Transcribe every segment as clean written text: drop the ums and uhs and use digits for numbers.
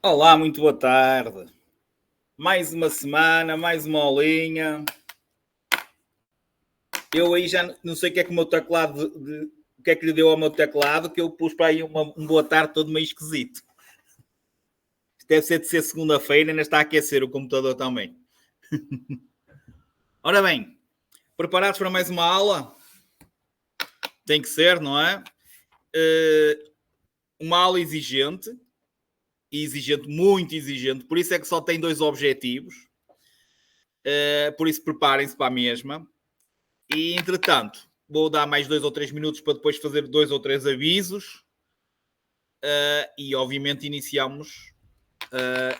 Olá, muito boa tarde. Mais uma semana, mais uma aulinha. Eu aí já não sei o que é que o meu teclado, o que é que lhe deu ao meu teclado, que eu pus para aí um boa tarde todo meio esquisito. Deve ser de ser segunda-feira, ainda está a aquecer o computador também. Ora bem, preparados para mais uma aula? Tem que ser, não é? Uma aula exigente, muito exigente, por isso é que só tem 2 objetivos. Por isso preparem-se para a mesma. E, entretanto, vou dar mais 2 ou 3 minutos para depois fazer 2 ou 3 avisos. E, obviamente, iniciamos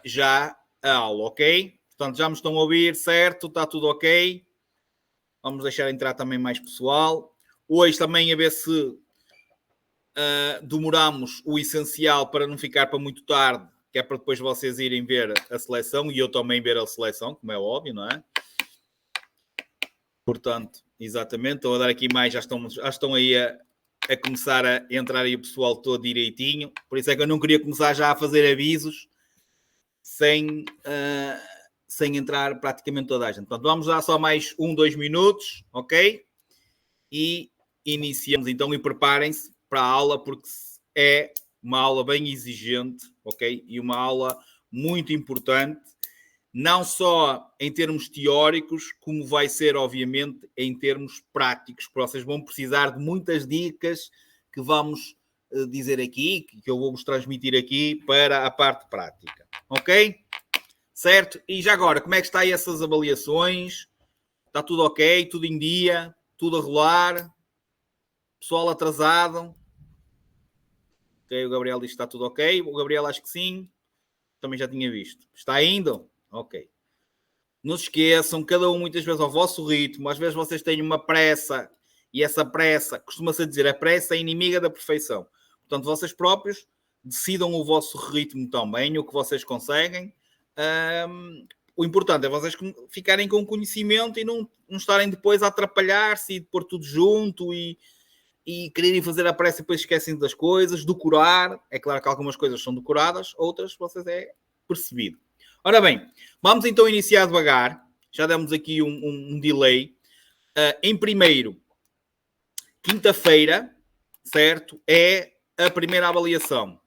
já a aula, ok? Portanto, já me estão a ouvir, certo? Está tudo ok? Vamos deixar entrar também mais pessoal. Hoje também a ver se demoramos o essencial para não ficar para muito tarde, que é para depois vocês irem ver a seleção e eu também ver a seleção, como é óbvio, não é? Portanto, exatamente, estou a dar aqui mais, já estão aí a começar a entrar aí o pessoal todo direitinho. Por isso é que eu não queria começar já a fazer avisos sem entrar praticamente toda a gente. Portanto, vamos dar só mais 2 minutos, ok? E iniciamos então e preparem-se para a aula, porque é uma aula bem exigente, ok? E uma aula muito importante, não só em termos teóricos, como vai ser, obviamente, em termos práticos, porque vocês vão precisar de muitas dicas que vamos dizer aqui, que eu vou-vos transmitir aqui para a parte prática, ok? Certo? E já agora, como é que está aí essas avaliações? Está tudo ok? Tudo em dia? Tudo a rolar? Pessoal atrasado? Ok, o Gabriel diz que está tudo ok. O Gabriel acho que sim. Também já tinha visto. Está indo? Ok. Não se esqueçam, cada um muitas vezes ao vosso ritmo. Às vezes vocês têm uma pressa e essa pressa, costuma-se dizer, a pressa é inimiga da perfeição. Portanto, vocês próprios decidam o vosso ritmo também, o que vocês conseguem. O importante é vocês ficarem com conhecimento e não estarem depois a atrapalhar-se e pôr tudo junto e quererem fazer a pressa e depois esquecem das coisas, decorar. É claro que algumas coisas são decoradas, outras vocês é percebido. Ora bem, vamos então iniciar devagar. Já demos aqui um delay. Em primeiro, quinta-feira, certo? É a primeira avaliação.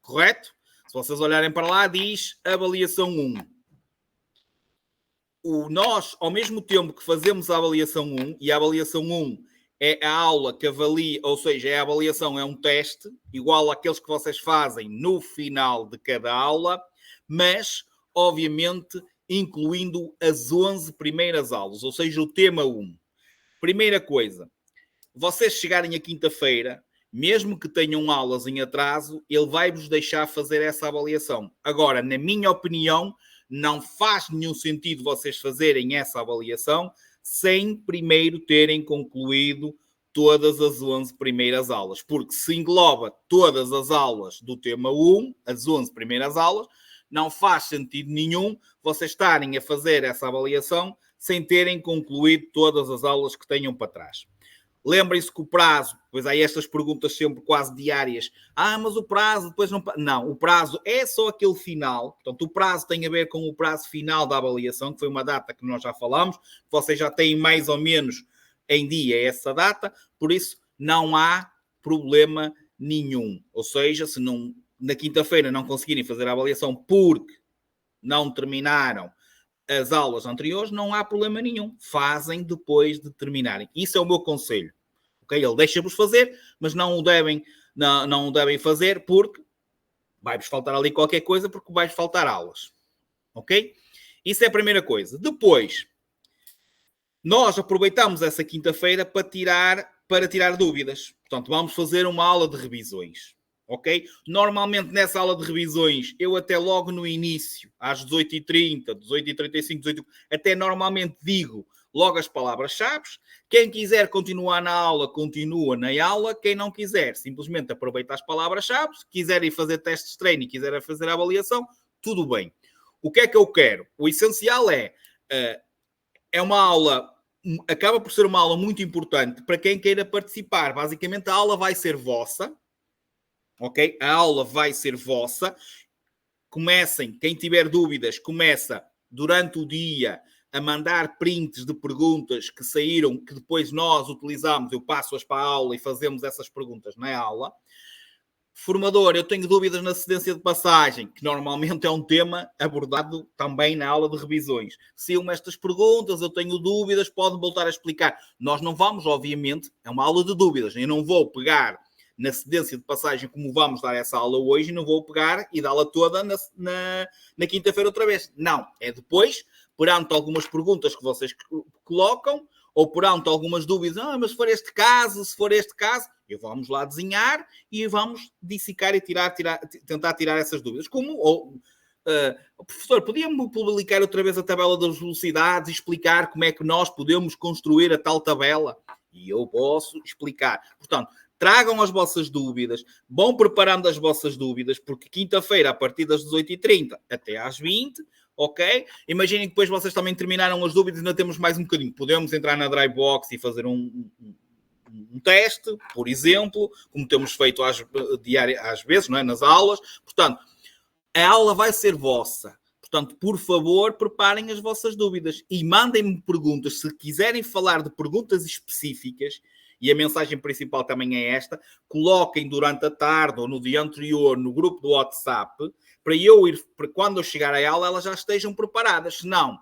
Correto? Se vocês olharem para lá, diz avaliação 1. Nós, ao mesmo tempo que fazemos a avaliação 1, e a avaliação 1 é a aula que avalia, ou seja, a avaliação é um teste, igual àqueles que vocês fazem no final de cada aula, mas, obviamente, incluindo as 11 primeiras aulas, ou seja, o tema 1. Primeira coisa, vocês chegarem a quinta-feira, mesmo que tenham aulas em atraso, ele vai-vos deixar fazer essa avaliação. Agora, na minha opinião, não faz nenhum sentido vocês fazerem essa avaliação sem primeiro terem concluído todas as 11 primeiras aulas, porque se engloba todas as aulas do tema 1, as 11 primeiras aulas, não faz sentido nenhum vocês estarem a fazer essa avaliação sem terem concluído todas as aulas que tenham para trás. Lembrem-se que o prazo, pois há estas perguntas sempre quase diárias. Mas o prazo depois não... Não, o prazo é só aquele final. Portanto, o prazo tem a ver com o prazo final da avaliação, que foi uma data que nós já falamos. Vocês já têm mais ou menos em dia essa data. Por isso, não há problema nenhum. Ou seja, se não, na quinta-feira não conseguirem fazer a avaliação porque não terminaram as aulas anteriores, não há problema nenhum. Fazem depois de terminarem. Isso é o meu conselho. Okay? Ele deixa-vos fazer, mas não o devem fazer porque vai-vos faltar ali qualquer coisa, porque vai-vos faltar aulas. Ok? Isso é a primeira coisa. Depois, nós aproveitamos essa quinta-feira para tirar dúvidas. Portanto, vamos fazer uma aula de revisões. Ok? Normalmente nessa aula de revisões, eu até logo no início, às 18h30, 18h35, 18h, até normalmente digo logo as palavras-chave. Quem quiser continuar na aula, continua na aula. Quem não quiser, simplesmente aproveita as palavras-chave. Quiserem fazer testes de treino e quiserem fazer a avaliação, tudo bem. O que é que eu quero? O essencial é uma aula, acaba por ser uma aula muito importante para quem queira participar. Basicamente, a aula vai ser vossa. Ok? A aula vai ser vossa. comecem, quem tiver dúvidas, começa durante o dia a mandar prints de perguntas que saíram, que depois nós utilizamos, eu passo-as para a aula e fazemos essas perguntas na aula. Formador, eu tenho dúvidas na cedência de passagem, que normalmente é um tema abordado também na aula de revisões. Se eu estas perguntas, eu tenho dúvidas, pode voltar a explicar. Nós não vamos, obviamente, é uma aula de dúvidas, eu não vou pegar na cedência de passagem como vamos dar essa aula hoje e não vou pegar e dá-la toda na quinta-feira outra vez. Não, é depois, perante algumas perguntas que vocês colocam, ou perante algumas dúvidas, mas se for este caso, e vamos lá desenhar e vamos dissecar e tentar tirar essas dúvidas. Professor, podia-me publicar outra vez a tabela das velocidades e explicar como é que nós podemos construir a tal tabela? E eu posso explicar. Portanto, tragam as vossas dúvidas, vão preparando as vossas dúvidas, porque quinta-feira, a partir das 18h30 até às 20h, ok? Imaginem que depois vocês também terminaram as dúvidas e ainda temos mais um bocadinho. Podemos entrar na Drybox e fazer um teste, por exemplo, como temos feito às vezes, não é? Nas aulas. Portanto, a aula vai ser vossa. Portanto, por favor, preparem as vossas dúvidas e mandem-me perguntas. Se quiserem falar de perguntas específicas, e a mensagem principal também é esta, coloquem durante a tarde ou no dia anterior no grupo do WhatsApp, para quando eu chegar à aula, elas já estejam preparadas. Senão,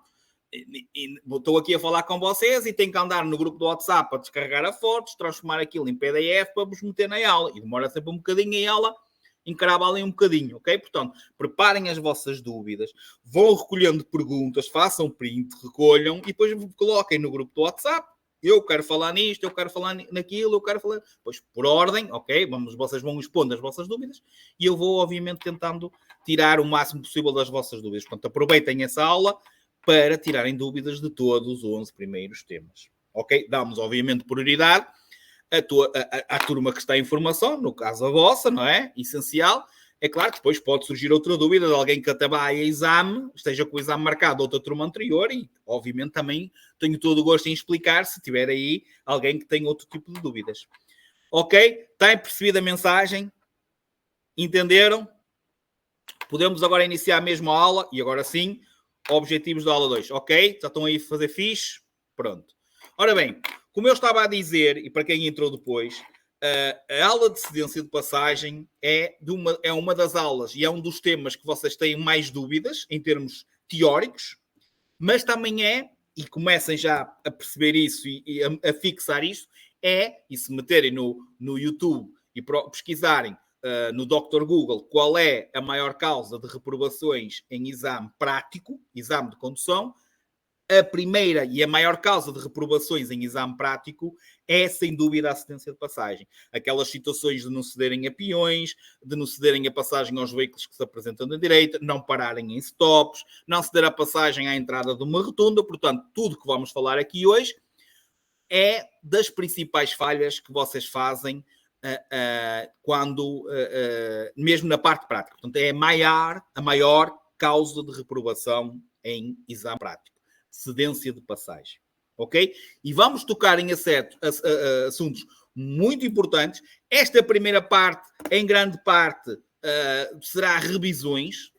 estou aqui a falar com vocês e tenho que andar no grupo do WhatsApp a descarregar a fotos, transformar aquilo em PDF para vos meter na aula. E demora sempre um bocadinho em aula, encrava ali um bocadinho, ok? Portanto, preparem as vossas dúvidas, vão recolhendo perguntas, façam print, recolham e depois coloquem no grupo do WhatsApp. Eu quero falar nisto, eu quero falar naquilo, eu quero falar... Pois, por ordem, ok? Vocês vão expondo as vossas dúvidas e eu vou, obviamente, tentando tirar o máximo possível das vossas dúvidas. Portanto, aproveitem essa aula para tirarem dúvidas de todos os 11 primeiros temas. Ok? Damos, obviamente, prioridade à turma que está em formação, no caso a vossa, não é? Essencial. É claro que depois pode surgir outra dúvida de alguém que até vai a exame, esteja com o exame marcado outra turma anterior e, obviamente, também tenho todo o gosto em explicar se tiver aí alguém que tem outro tipo de dúvidas. Ok? Têm percebido a mensagem? Entenderam? Podemos agora iniciar mesmo a aula e agora sim, objetivos da aula 2. Ok? Já estão aí a fazer fixe? Pronto. Ora bem, como eu estava a dizer, e para quem entrou depois... a aula de cedência de passagem é uma das aulas e é um dos temas que vocês têm mais dúvidas em termos teóricos, mas também e comecem já a perceber isso e a fixar isso, e se meterem no YouTube e pesquisarem no Dr. Google qual é a maior causa de reprovações em exame prático, exame de condução, a primeira e a maior causa de reprovações em exame prático é, sem dúvida, a cedência de passagem. Aquelas situações de não cederem a peões, de não cederem a passagem aos veículos que se apresentam na direita, não pararem em stops, não ceder a passagem à entrada de uma rotunda. Portanto, tudo que vamos falar aqui hoje é das principais falhas que vocês fazem mesmo na parte prática. Portanto, é a maior causa de reprovação em exame prático. Cedência de passagem, ok? E vamos tocar em assuntos muito importantes. Esta primeira parte, em grande parte, será revisões.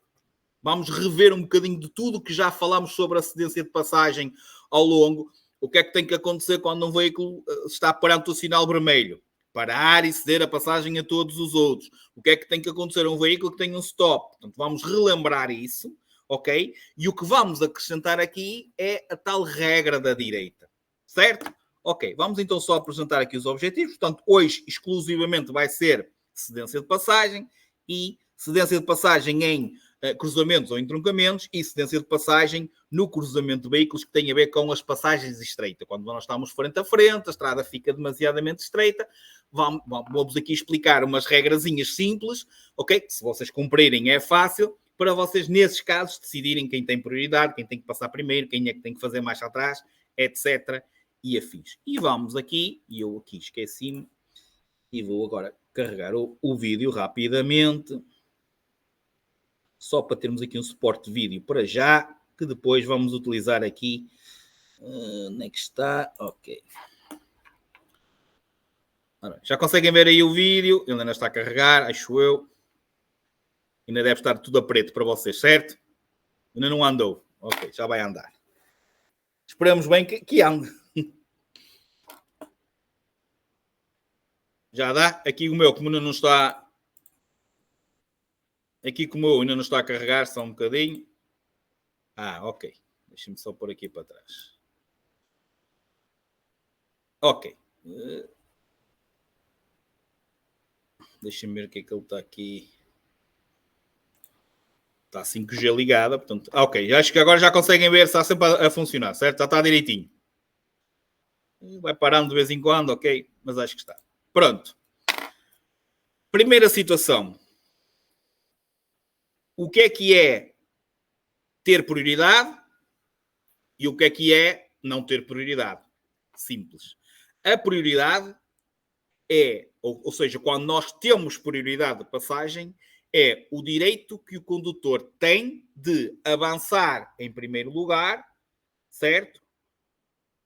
Vamos rever um bocadinho de tudo que já falamos sobre a cedência de passagem ao longo. O que é que tem que acontecer quando um veículo está perante o sinal vermelho? Parar e ceder a passagem a todos os outros. O que é que tem que acontecer a um veículo que tenha um stop? Portanto, vamos relembrar isso. Ok? E o que vamos acrescentar aqui é a tal regra da direita. Certo? Ok, vamos então só apresentar aqui os objetivos. Portanto, hoje exclusivamente vai ser cedência de passagem e cedência de passagem em cruzamentos ou entroncamentos e cedência de passagem no cruzamento de veículos que tem a ver com as passagens estreitas. Quando nós estamos frente a frente, a estrada fica demasiadamente estreita. Vamos aqui explicar umas regrazinhas simples, ok? Se vocês cumprirem é fácil, para vocês, nesses casos, decidirem quem tem prioridade, quem tem que passar primeiro, quem é que tem que fazer mais atrás, etc. e afins. E vamos aqui, e eu aqui esqueci-me, e vou agora carregar o vídeo rapidamente, só para termos aqui um suporte de vídeo para já, que depois vamos utilizar aqui. Onde é que está? Ok. Ora, já conseguem ver aí o vídeo, ele ainda está a carregar, acho eu. Ainda deve estar tudo a preto para vocês, certo? Ainda não andou. Ok, já vai andar. Esperamos bem que ande. Já dá? Aqui o meu, como ainda não está... Aqui como eu ainda não está a carregar, só um bocadinho. Ok. Deixa-me só pôr aqui para trás. Ok. Deixa-me ver o que é que ele está aqui. Está 5G ligada, portanto... Ok, acho que agora já conseguem ver se está sempre a funcionar, certo? Já está direitinho. Vai parando de vez em quando, ok? Mas acho que está. Pronto. Primeira situação. O que é ter prioridade e o que é não ter prioridade? Simples. A prioridade é, ou seja, quando nós temos prioridade de passagem, é o direito que o condutor tem de avançar em primeiro lugar, certo?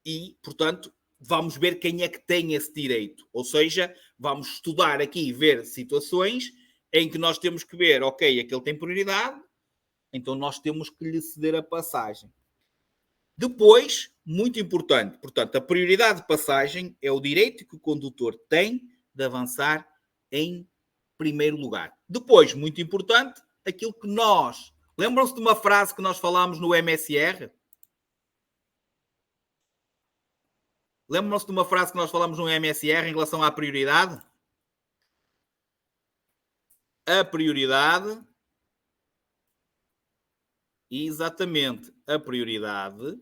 E, portanto, vamos ver quem é que tem esse direito. Ou seja, vamos estudar aqui e ver situações em que nós temos que ver, ok, aquele tem prioridade, então nós temos que lhe ceder a passagem. Depois, muito importante, portanto, a prioridade de passagem é o direito que o condutor tem de avançar em primeiro lugar. Depois, muito importante, aquilo que nós... Lembram-se de uma frase que nós falámos no MSR? Lembram-se de uma frase que nós falámos no MSR em relação à prioridade? A prioridade... Exatamente. A prioridade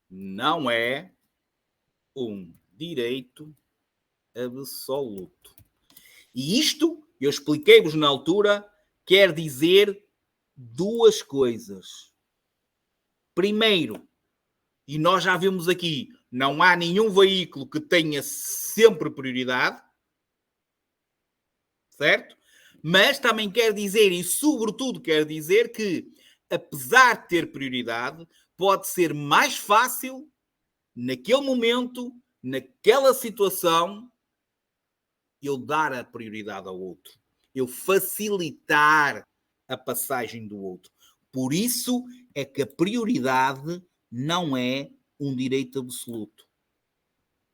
não é um direito absoluto. E isto, eu expliquei-vos na altura, quer dizer duas coisas. Primeiro, e nós já vimos aqui, não há nenhum veículo que tenha sempre prioridade, certo? Mas também quer dizer, e sobretudo quer dizer, que apesar de ter prioridade, pode ser mais fácil, naquele momento, naquela situação, eu dar a prioridade ao outro. Eu facilitar a passagem do outro. Por isso é que a prioridade não é um direito absoluto.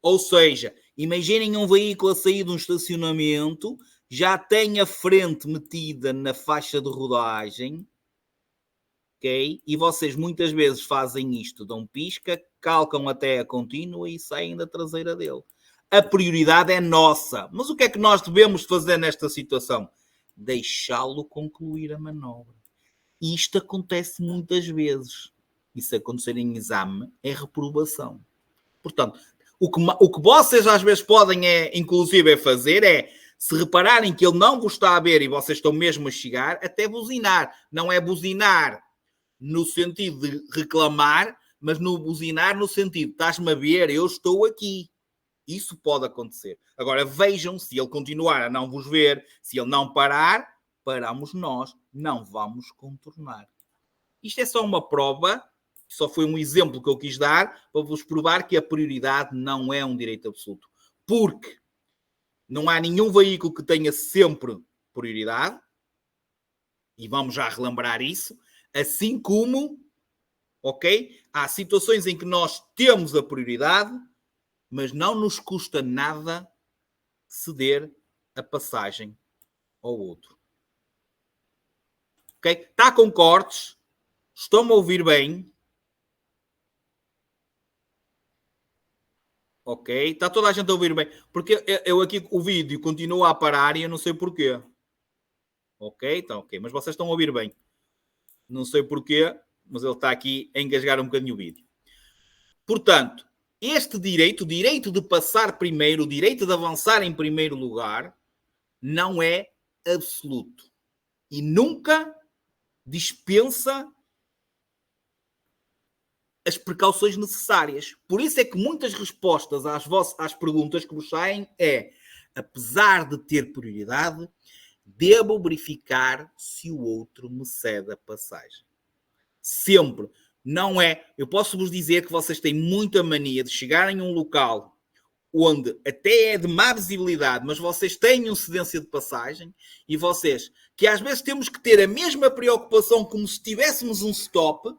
Ou seja, imaginem um veículo a sair de um estacionamento, já tem a frente metida na faixa de rodagem, ok? E vocês muitas vezes fazem isto, dão pisca, calcam até a contínua e saem da traseira dele. A prioridade é nossa. Mas o que é que nós devemos fazer nesta situação? Deixá-lo concluir a manobra. E isto acontece muitas vezes. E se acontecer em exame, é reprovação. Portanto, o que vocês às vezes podem, inclusive, fazer é, se repararem que ele não vos está a ver e vocês estão mesmo a chegar, até buzinar. Não é buzinar no sentido de reclamar, mas no buzinar no sentido, estás-me a ver, eu estou aqui. Isso pode acontecer. Agora, vejam, se ele continuar a não vos ver, se ele não parar, paramos nós, não vamos contornar. Isto é só uma prova, só foi um exemplo que eu quis dar para vos provar que a prioridade não é um direito absoluto. Porque não há nenhum veículo que tenha sempre prioridade, e vamos já relembrar isso, assim como, ok, há situações em que nós temos a prioridade, mas não nos custa nada ceder a passagem ao outro. Ok? Está com cortes? Estão-me a ouvir bem? Ok? Está toda a gente a ouvir bem? Porque eu aqui, o vídeo continua a parar e eu não sei porquê. Ok? Então, ok. Mas vocês estão a ouvir bem. Não sei porquê, mas ele está aqui a engasgar um bocadinho o vídeo. Portanto, este direito, o direito de passar primeiro, o direito de avançar em primeiro lugar, não é absoluto. E nunca dispensa as precauções necessárias. Por isso é que muitas respostas às perguntas que vos saem é, apesar de ter prioridade, devo verificar se o outro me cede a passagem. Sempre. Não é... Eu posso vos dizer que vocês têm muita mania de chegarem a um local onde até é de má visibilidade, mas vocês têm cedência de passagem, e vocês, que às vezes temos que ter a mesma preocupação como se tivéssemos um stop,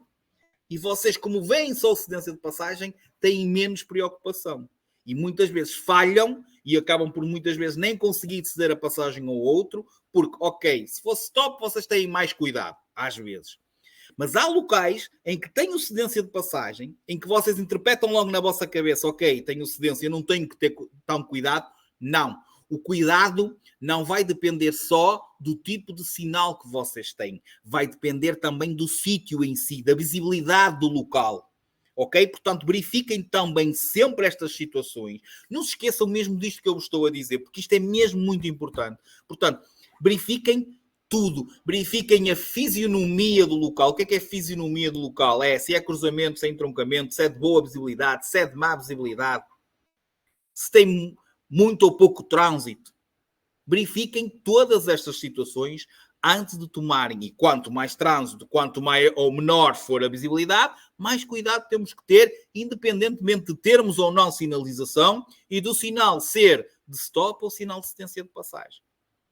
e vocês, como veem só cedência de passagem, têm menos preocupação. E muitas vezes falham e acabam por muitas vezes nem conseguir ceder a passagem ao outro, porque, ok, se fosse stop, vocês têm mais cuidado, às vezes. Mas há locais em que tenho cedência de passagem, em que vocês interpretam logo na vossa cabeça, ok, tenho cedência, não tenho que ter tão cuidado. Não. O cuidado não vai depender só do tipo de sinal que vocês têm. Vai depender também do sítio em si, da visibilidade do local. Ok? Portanto, verifiquem também sempre estas situações. Não se esqueçam mesmo disto que eu vos estou a dizer, porque isto é mesmo muito importante. Portanto, verifiquem tudo. Verifiquem a fisionomia do local. O que é a fisionomia do local? Se é cruzamento, se é entroncamento, se é de boa visibilidade, se é de má visibilidade, se tem muito ou pouco trânsito. Verifiquem todas estas situações antes de tomarem. E quanto mais trânsito, quanto mais ou menor for a visibilidade, mais cuidado temos que ter, independentemente de termos ou não sinalização e do sinal ser de stop ou sinal de cedência de passagem.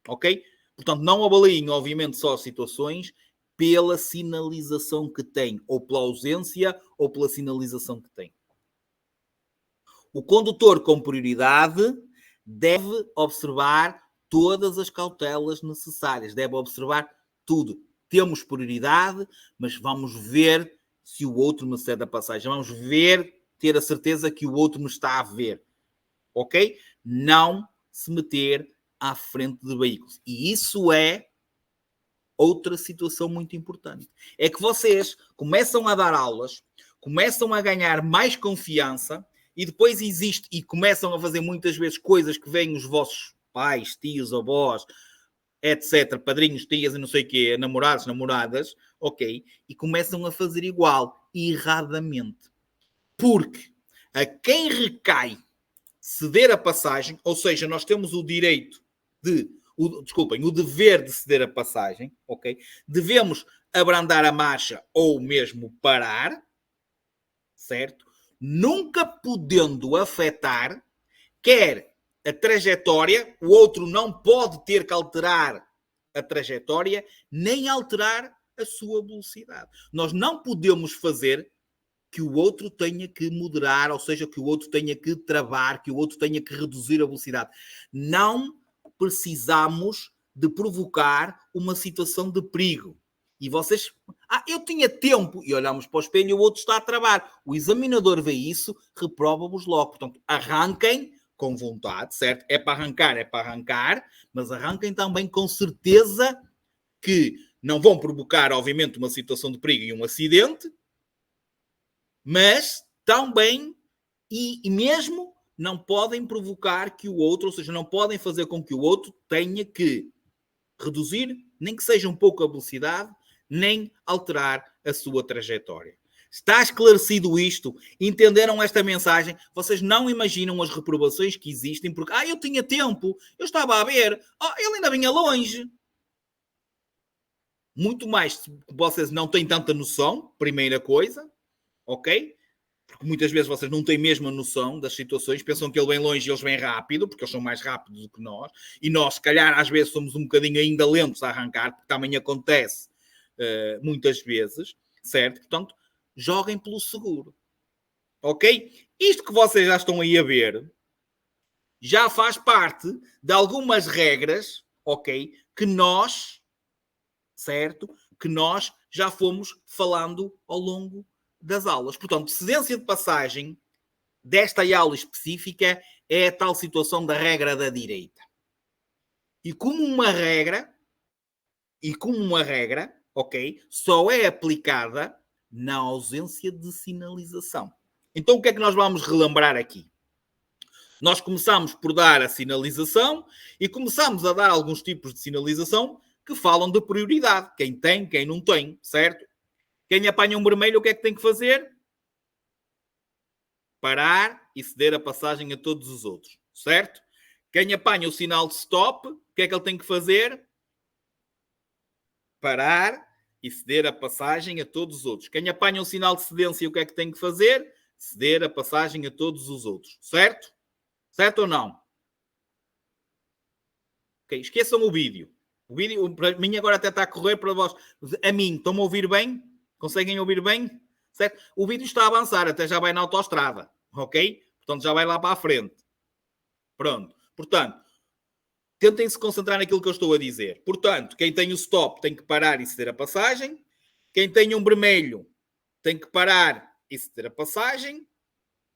Ok? Portanto, não avaliem, obviamente, só situações pela sinalização que tem, ou pela ausência, ou pela sinalização que tem. O condutor com prioridade deve observar todas as cautelas necessárias, deve observar tudo. Temos prioridade, mas vamos ver se o outro me cede a passagem. Vamos ver, ter a certeza que o outro me está a ver. Ok? Não se meter à frente de veículos. E isso é outra situação muito importante. É que vocês começam a dar aulas, começam a ganhar mais confiança e depois existe e começam a fazer muitas vezes coisas que veem os vossos pais, tios, avós, etc., padrinhos, tias e não sei o quê, namorados, namoradas, ok? E começam a fazer igual, erradamente. Porque a quem recai ceder a passagem, ou seja, nós temos o direito o dever de ceder a passagem, ok? Devemos abrandar a marcha ou mesmo parar, certo? Nunca podendo afetar, quer a trajetória, o outro não pode ter que alterar a trajetória, nem alterar a sua velocidade. Nós não podemos fazer que o outro tenha que moderar, ou seja, que o outro tenha que travar, que o outro tenha que reduzir a velocidade. Não precisamos de provocar uma situação de perigo. E vocês... eu tinha tempo. E olhamos para o espelho e o outro está a travar. O examinador vê isso, reprova-vos logo. Portanto, arranquem com vontade, certo? É para arrancar, mas arranquem também com certeza que não vão provocar, obviamente, uma situação de perigo e um acidente, mas também e mesmo não podem provocar que o outro, ou seja, não podem fazer com que o outro tenha que reduzir, nem que seja um pouco a velocidade, nem alterar a sua trajetória. Está esclarecido isto? Entenderam esta mensagem? Vocês não imaginam as reprovações que existem, porque eu tinha tempo, eu estava a ver, ele ainda vinha longe. Muito mais, vocês não têm tanta noção, primeira coisa, ok? Porque muitas vezes vocês não têm mesmo a noção das situações, pensam que ele vem longe e eles vêm rápido, porque eles são mais rápidos do que nós, e nós, se calhar, às vezes somos um bocadinho ainda lentos a arrancar, porque também acontece muitas vezes, certo? Portanto, joguem pelo seguro, ok? Isto que vocês já estão aí a ver, já faz parte de algumas regras, ok? Que nós, certo? Que nós já fomos falando ao longo das aulas. Portanto, cedência de passagem desta aula específica é a tal situação da regra da direita. E como uma regra, ok, só é aplicada na ausência de sinalização. Então, o que é que nós vamos relembrar aqui? Nós começamos por dar a sinalização e começamos a dar alguns tipos de sinalização que falam de prioridade. Quem tem, quem não tem, certo? Quem apanha um vermelho, o que é que tem que fazer? Parar e ceder a passagem a todos os outros, certo? Quem apanha o sinal de stop, o que é que ele tem que fazer? Parar e ceder a passagem a todos os outros. Quem apanha o sinal de cedência, o que é que tem que fazer? Ceder a passagem a todos os outros, certo? Certo ou não? Ok, esqueçam o vídeo. O vídeo, para mim, agora até está a correr para vós. A mim, estão-me a ouvir bem? Conseguem ouvir bem? Certo? O vídeo está a avançar, até já vai na autoestrada. Ok? Portanto, já vai lá para a frente. Pronto. Portanto, tentem se concentrar naquilo que eu estou a dizer. Portanto, quem tem o stop tem que parar e ceder a passagem. Quem tem um vermelho tem que parar e ceder a passagem.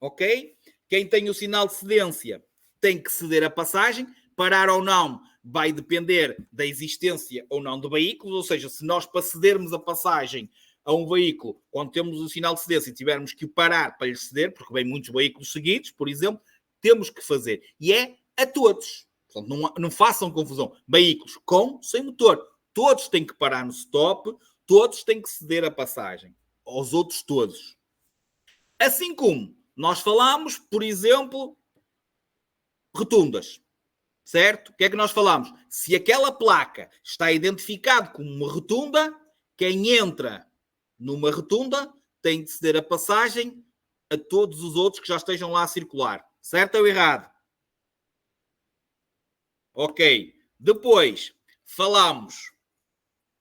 Ok? Quem tem o sinal de cedência tem que ceder a passagem. Parar ou não vai depender da existência ou não de veículos. Ou seja, se nós para cedermos a passagem a um veículo, quando temos o sinal de cedência e tivermos que parar para lhe ceder, porque vem muitos veículos seguidos, por exemplo, temos que fazer. E é a todos. Portanto, não façam confusão. Veículos com, sem motor. Todos têm que parar no stop, todos têm que ceder a passagem. Aos outros todos. Assim como nós falamos, por exemplo, rotundas. Certo? O que é que nós falamos? Se aquela placa está identificada como uma rotunda, quem entra numa rotunda tem de ceder a passagem a todos os outros que já estejam lá a circular. Certo ou errado? Ok. Depois, falamos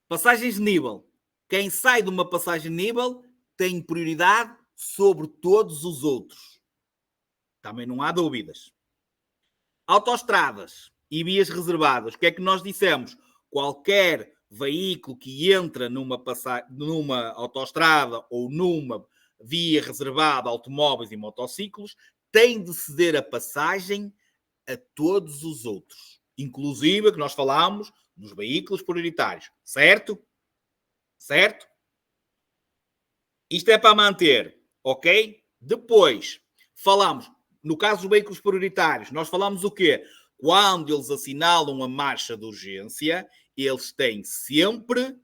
passagens de nível. Quem sai de uma passagem de nível tem prioridade sobre todos os outros. Também não há dúvidas. Autoestradas e vias reservadas. O que é que nós dissemos? Qualquer veículo que entra numa autoestrada ou numa via reservada a automóveis e motociclos tem de ceder a passagem a todos os outros. Inclusive, que nós falámos dos veículos prioritários. Certo? Certo? Isto é para manter. Ok? Depois, falamos, no caso dos veículos prioritários, nós falamos o quê? Quando eles assinalam a marcha de urgência, eles têm sempre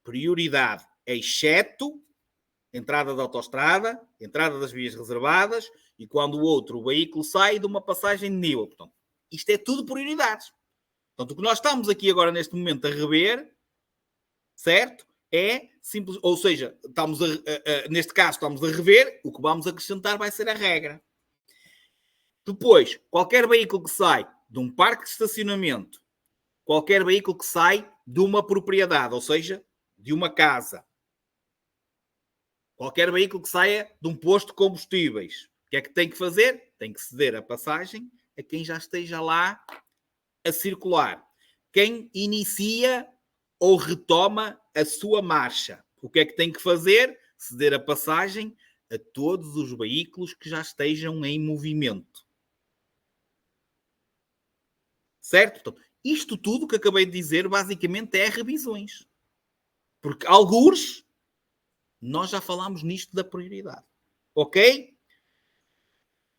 prioridade, exceto entrada da autoestrada, entrada das vias reservadas e quando o outro veículo sai de uma passagem de nível. Portanto, isto é tudo prioridades. Portanto, o que nós estamos aqui agora neste momento a rever, certo? É simples, ou seja, neste caso estamos a rever, o que vamos acrescentar vai ser a regra. Depois, qualquer veículo que sai de um parque de estacionamento, qualquer veículo que sai de uma propriedade, ou seja, de uma casa, qualquer veículo que saia de um posto de combustíveis, o que é que tem que fazer? Tem que ceder a passagem a quem já esteja lá a circular. Quem inicia ou retoma a sua marcha, o que é que tem que fazer? Ceder a passagem a todos os veículos que já estejam em movimento. Certo? Portanto, isto tudo que acabei de dizer basicamente é revisões. Porque alguns nós já falámos nisto da prioridade. Ok?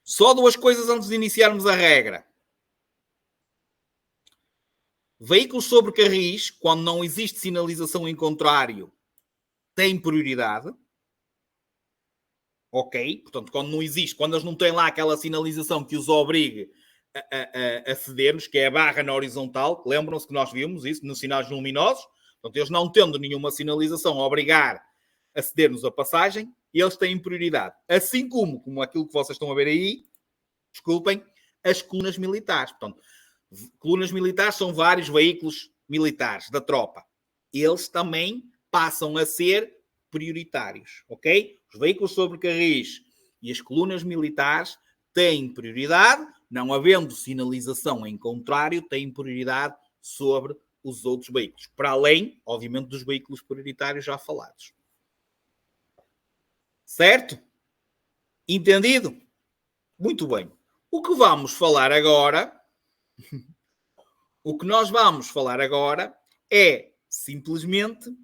Só duas coisas antes de iniciarmos a regra. Veículos sobre carris, quando não existe sinalização em contrário, têm prioridade. Ok? Portanto, quando não existe, quando eles não têm lá aquela sinalização que os obrigue a cedermos, que é a barra na horizontal, lembram-se que nós vimos isso nos sinais luminosos, portanto, eles não tendo nenhuma sinalização a obrigar a ceder-nos a passagem, eles têm prioridade. Assim como aquilo que vocês estão a ver aí, desculpem, as colunas militares. Portanto, colunas militares são vários veículos militares da tropa. Eles também passam a ser prioritários, ok? Os veículos sobre carris e as colunas militares têm prioridade, não havendo sinalização em contrário, têm prioridade sobre os outros veículos, para além, obviamente, dos veículos prioritários já falados. Certo? Entendido? Muito bem. O que vamos falar agora, o que nós vamos falar agora é simplesmente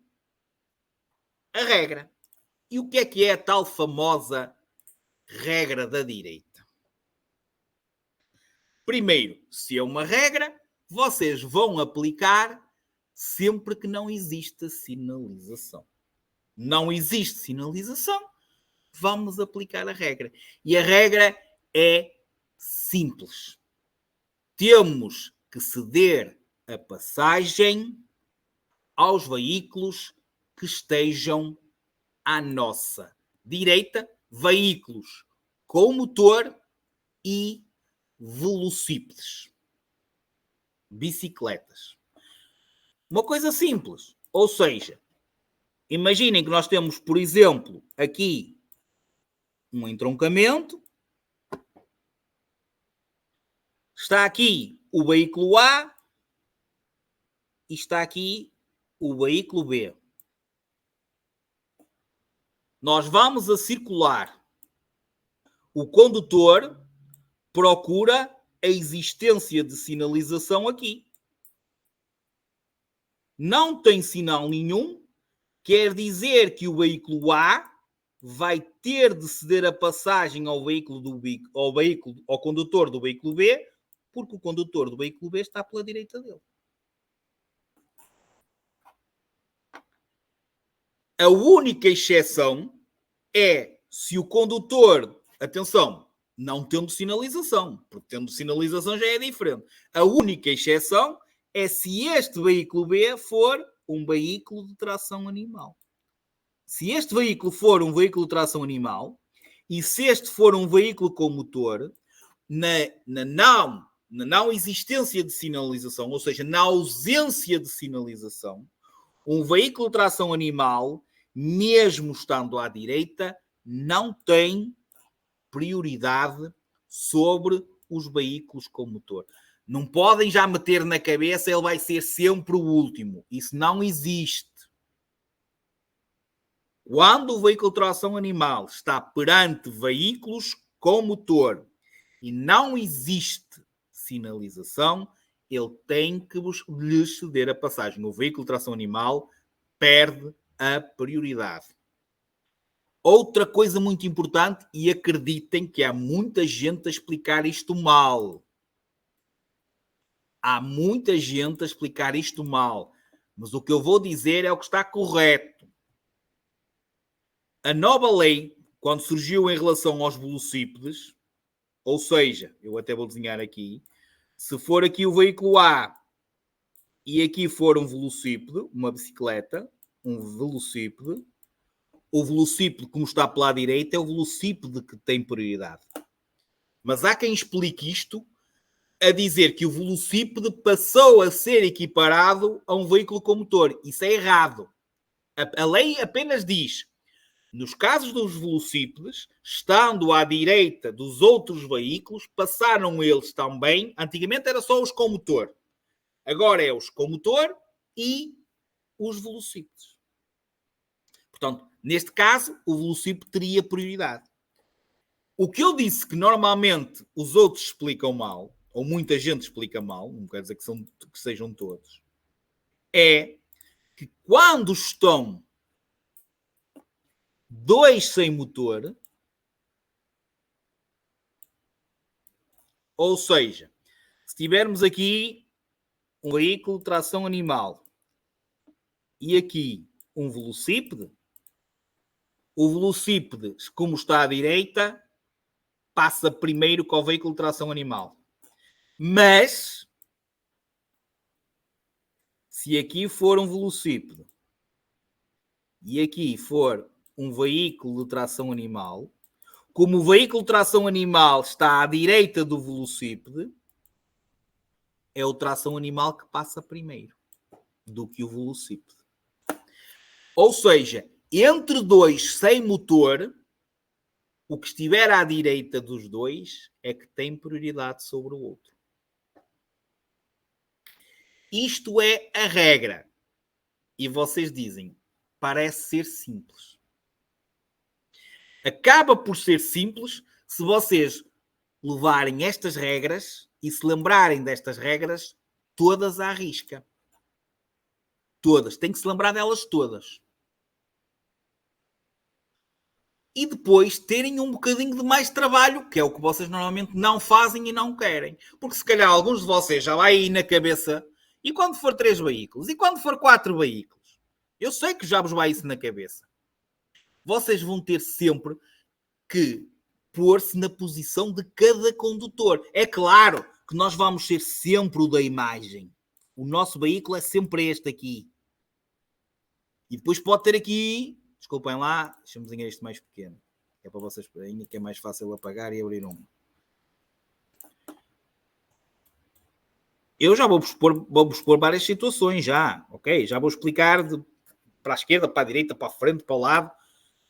a regra. E o que é a tal famosa regra da direita? Primeiro, se é uma regra, vocês vão aplicar sempre que não exista sinalização. Não existe sinalização, vamos aplicar a regra. E a regra é simples. Temos que ceder a passagem aos veículos que estejam à nossa direita, veículos com motor e velocípedes. Bicicletas. Uma coisa simples. Ou seja, imaginem que nós temos, por exemplo, aqui um entroncamento. Está aqui o veículo A e está aqui o veículo B. Nós vamos a circular. O condutor procura a existência de sinalização aqui. Não tem sinal nenhum, quer dizer que o veículo A vai ter de ceder a passagem ao condutor do veículo B, porque o condutor do veículo B está pela direita dele. A única exceção é se o condutor, atenção, não tendo sinalização, porque tendo sinalização já é diferente. A única exceção é se este veículo B for um veículo de tração animal. Se este veículo for um veículo de tração animal e se este for um veículo com motor, na não existência de sinalização, ou seja, na ausência de sinalização, um veículo de tração animal, mesmo estando à direita, não tem prioridade sobre os veículos com motor. Não podem já meter na cabeça ele vai ser sempre o último. Isso não existe. Quando o veículo de tração animal está perante veículos com motor e não existe sinalização, ele tem que lhes ceder a passagem. O veículo de tração animal perde a prioridade. Outra coisa muito importante, e acreditem que há muita gente a explicar isto mal. Há muita gente a explicar isto mal. Mas o que eu vou dizer é o que está correto. A nova lei, quando surgiu em relação aos velocípedes, ou seja, eu até vou desenhar aqui, se for aqui o veículo A e aqui for um velocípede, uma bicicleta, um velocípede, o velocípede, como está pela direita, é o velocípede que tem prioridade. Mas há quem explique isto a dizer que o velocípede passou a ser equiparado a um veículo com motor. Isso é errado. A lei apenas diz, nos casos dos velocípedes, estando à direita dos outros veículos, passaram eles também. Antigamente era só os com motor. Agora é os com motor e os velocípedes. Portanto, neste caso, o velocípede teria prioridade. O que eu disse que normalmente os outros explicam mal, ou muita gente explica mal, não quer dizer que sejam todos, é que quando estão dois sem motor, ou seja, se tivermos aqui um veículo de tração animal e aqui um velocípede, o velocípede, como está à direita, passa primeiro com o veículo de tração animal. Mas, se aqui for um velocípede e aqui for um veículo de tração animal, como o veículo de tração animal está à direita do velocípede, é o tração animal que passa primeiro do que o velocípede. Ou seja, entre dois sem motor, o que estiver à direita dos dois é que tem prioridade sobre o outro. Isto é a regra. E vocês dizem, parece ser simples. Acaba por ser simples se vocês levarem estas regras e se lembrarem destas regras todas à risca. Todas. Tem que se lembrar delas todas. E depois terem um bocadinho de mais trabalho, que é o que vocês normalmente não fazem e não querem. Porque se calhar alguns de vocês já vai aí na cabeça, e quando for 3 veículos? E quando for 4 veículos? Eu sei que já vos vai isso na cabeça. Vocês vão ter sempre que pôr-se na posição de cada condutor. É claro que nós vamos ser sempre o da imagem. O nosso veículo é sempre este aqui. E depois pode ter aqui... Desculpem lá, deixa-me desenhar isto mais pequeno. É para vocês verem que é mais fácil apagar e abrir um. Eu já vou-vos pôr várias situações já, ok? Já vou explicar para a esquerda, para a direita, para a frente, para o lado.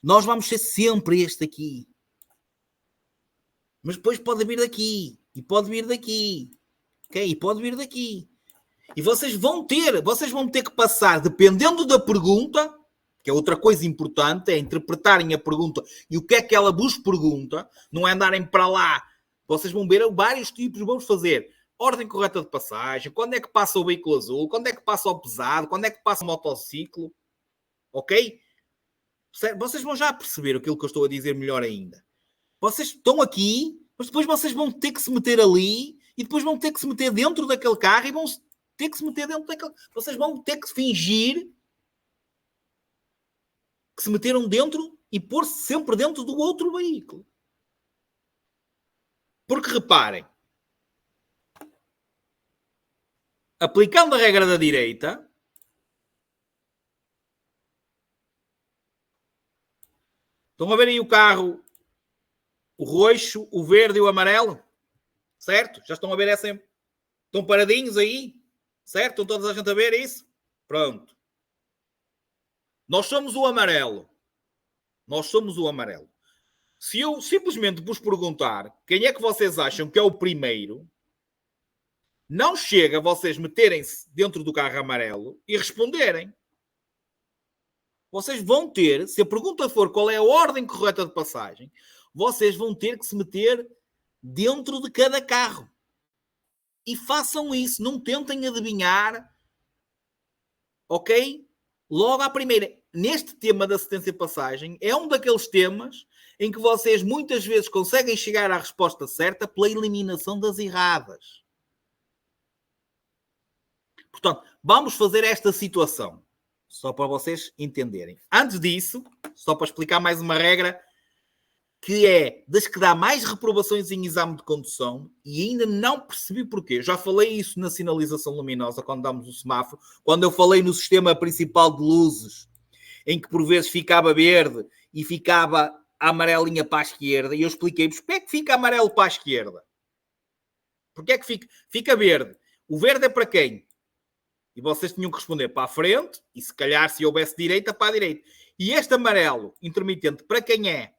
Nós vamos ser sempre este aqui. Mas depois pode vir daqui. E pode vir daqui. Ok? E pode vir daqui. E vocês vão ter que passar, dependendo da pergunta, que é outra coisa importante, é interpretarem a pergunta e o que é que ela vos pergunta, não é andarem para lá. Vocês vão ver vários tipos, vamos fazer ordem correta de passagem, quando é que passa o veículo azul, quando é que passa o pesado, quando é que passa o motociclo, ok? Vocês vão já perceber aquilo que eu estou a dizer melhor ainda. Vocês estão aqui, mas depois vocês vão ter que se meter ali e depois vão ter que se meter dentro daquele carro e vão ter que se meter dentro daquele... Vocês vão ter que fingir que se meteram dentro e pôr-se sempre dentro do outro veículo. Porque reparem, aplicando a regra da direita, estão a ver aí o carro, o roxo, o verde e o amarelo? Certo? Já estão a ver essa... Estão paradinhos aí? Certo? Estão toda a gente a ver isso? Pronto. Nós somos o amarelo. Nós somos o amarelo. Se eu simplesmente vos perguntar quem é que vocês acham que é o primeiro, não chega a vocês meterem-se dentro do carro amarelo e responderem. Vocês vão ter, se a pergunta for qual é a ordem correta de passagem, vocês vão ter que se meter dentro de cada carro. E façam isso, não tentem adivinhar, ok? Logo à primeira. Neste tema da assistência de passagem, é um daqueles temas em que vocês muitas vezes conseguem chegar à resposta certa pela eliminação das erradas. Portanto, vamos fazer esta situação, só para vocês entenderem. Antes disso, só para explicar mais uma regra, que é das que dá mais reprovações em exame de condução, e ainda não percebi porquê. Eu já falei isso na sinalização luminosa, quando damos o semáforo, quando eu falei no sistema principal de luzes, em que por vezes ficava verde e ficava a amarelinha para a esquerda, e eu expliquei-vos porque é que fica amarelo para a esquerda. Porque é que fica verde? O verde é para quem? E vocês tinham que responder para a frente, e se calhar se houvesse direita, para a direita. E este amarelo intermitente, para quem é?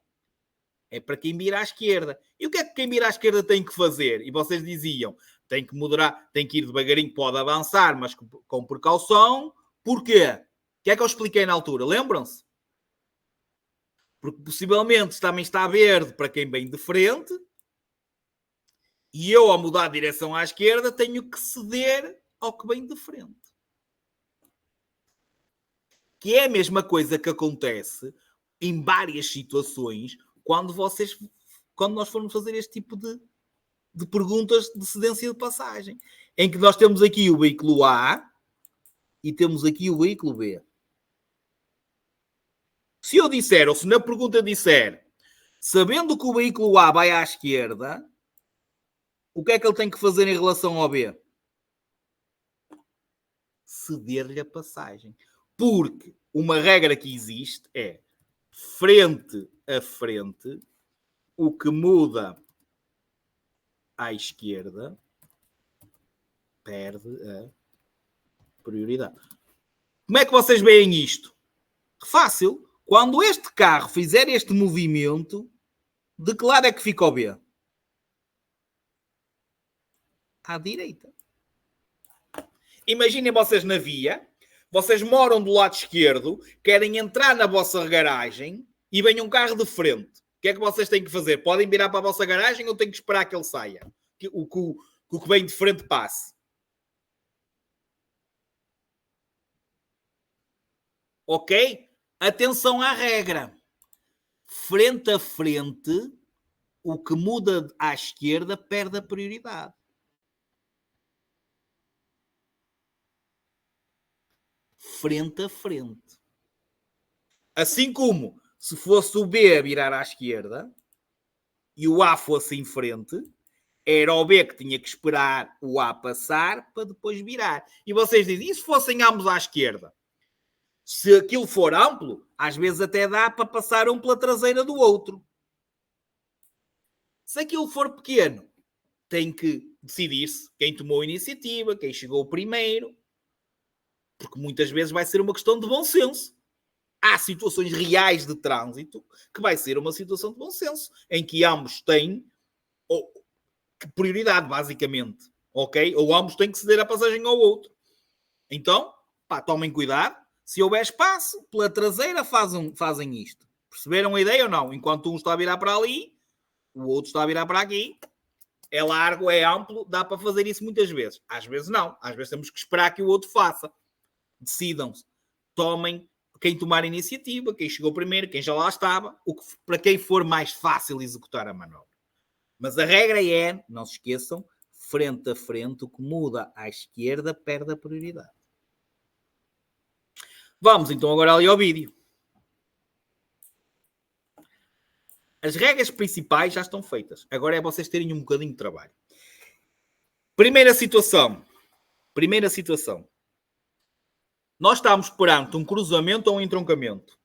É para quem vira à esquerda. E o que é que quem vira à esquerda tem que fazer? E vocês diziam, tem que moderar, tem que ir devagarinho, pode avançar, mas com precaução. Porquê? O que é que eu expliquei na altura? Lembram-se? Porque possivelmente também está verde para quem vem de frente. E eu, ao mudar de direção à esquerda, tenho que ceder ao que vem de frente. Que é a mesma coisa que acontece em várias situações quando nós formos fazer este tipo de perguntas de cedência de passagem. Em que nós temos aqui o veículo A e temos aqui o veículo B. Se eu disser, ou se na pergunta disser, sabendo que o veículo A vai à esquerda, o que é que ele tem que fazer em relação ao B? Ceder-lhe a passagem. Porque uma regra que existe é frente a frente, o que muda à esquerda perde a prioridade. Como é que vocês veem isto? Fácil. Quando este carro fizer este movimento, de que lado é que fica o B? À direita. Imaginem vocês na via, vocês moram do lado esquerdo, querem entrar na vossa garagem e vem um carro de frente. O que é que vocês têm que fazer? Podem virar para a vossa garagem ou têm que esperar que ele saia? Que o que vem de frente passe. Ok? Atenção à regra. Frente a frente, o que muda à esquerda perde a prioridade. Frente a frente. Assim como se fosse o B a virar à esquerda e o A fosse em frente, era o B que tinha que esperar o A passar para depois virar. E vocês dizem, e se fossem ambos à esquerda? Se aquilo for amplo, às vezes até dá para passar um pela traseira do outro. Se aquilo for pequeno, tem que decidir-se quem tomou a iniciativa, quem chegou primeiro, porque muitas vezes vai ser uma questão de bom senso. Há situações reais de trânsito que vai ser uma situação de bom senso, em que ambos têm prioridade, basicamente, ok? Ou ambos têm que ceder a passagem ao outro. Então, pá, tomem cuidado. Se houver espaço, pela traseira fazem isto. Perceberam a ideia ou não? Enquanto um está a virar para ali, o outro está a virar para aqui. É largo, é amplo, dá para fazer isso muitas vezes. Às vezes não. Às vezes temos que esperar que o outro faça. Decidam-se. Tomem quem tomar a iniciativa, quem chegou primeiro, quem já lá estava, para quem for mais fácil executar a manobra. Mas a regra é, não se esqueçam, frente a frente, o que muda à esquerda perde a prioridade. Vamos então agora ali ao vídeo. As regras principais já estão feitas. Agora é vocês terem um bocadinho de trabalho. Primeira situação. Nós estamos perante um cruzamento ou um entroncamento.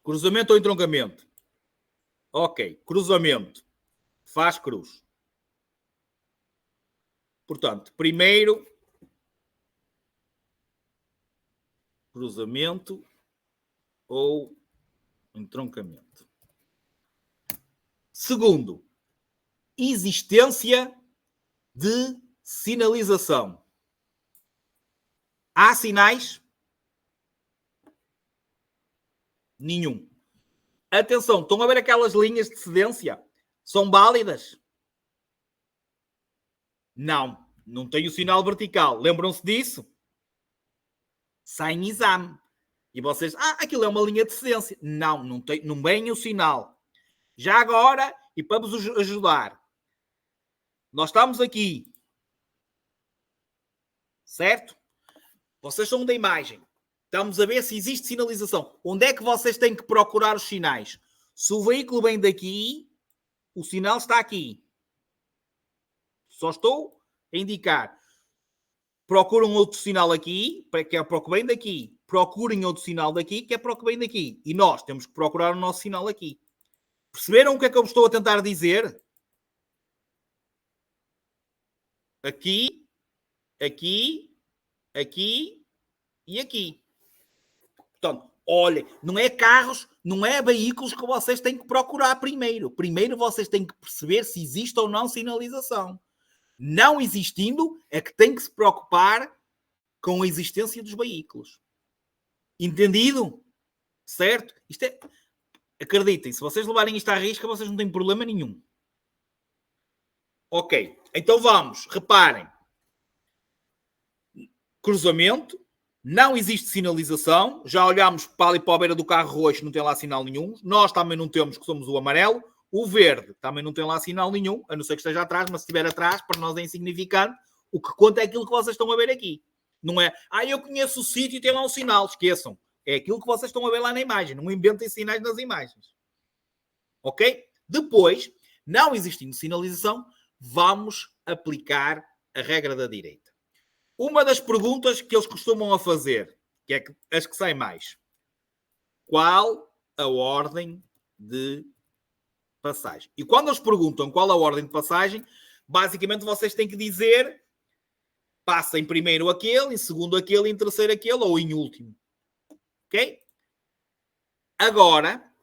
Cruzamento ou entroncamento? Ok. Cruzamento. Faz cruz. Portanto, primeiro, cruzamento ou entroncamento. Segundo, existência de sinalização. Há sinais? Nenhum. Atenção, estão a ver aquelas linhas de cedência? São válidas? Não. Não tem o sinal vertical. Lembram-se disso? Sai em exame. E vocês, aquilo é uma linha de cedência. Não, não vem o sinal. Já agora, e para vos ajudar, nós estamos aqui. Certo? Vocês são da imagem. Estamos a ver se existe sinalização. Onde é que vocês têm que procurar os sinais? Se o veículo vem daqui, o sinal está aqui. Só estou a indicar. Procuram outro sinal aqui, que é para o que vem daqui. Procurem outro sinal daqui, que é para o que vem daqui. E nós temos que procurar o nosso sinal aqui. Perceberam o que é que eu estou a tentar dizer? Aqui, aqui, aqui e aqui. Portanto, olhem, não é carros, não é veículos que vocês têm que procurar primeiro. Primeiro vocês têm que perceber se existe ou não sinalização. Não existindo, é que tem que se preocupar com a existência dos veículos. Entendido? Certo? Isto é... Acreditem, se vocês levarem isto à risca, vocês não têm problema nenhum. Ok, então vamos. Reparem. Cruzamento. Não existe sinalização. Já olhámos para ali para a beira do carro roxo, não tem lá sinal nenhum. Nós também não temos, que somos o amarelo. O verde também não tem lá sinal nenhum, a não ser que esteja atrás, mas se estiver atrás, para nós é insignificante. O que conta é aquilo que vocês estão a ver aqui. Não é, eu conheço o sítio e tem lá um sinal. Esqueçam. É aquilo que vocês estão a ver lá na imagem. Não inventem sinais nas imagens. Ok? Depois, não existindo sinalização, vamos aplicar a regra da direita. Uma das perguntas que eles costumam a fazer, que é as que saem mais. Qual a ordem de passagem? E quando eles perguntam qual a ordem de passagem, basicamente vocês têm que dizer passa em primeiro aquele, em segundo aquele, em terceiro aquele ou em último. Ok? Agora,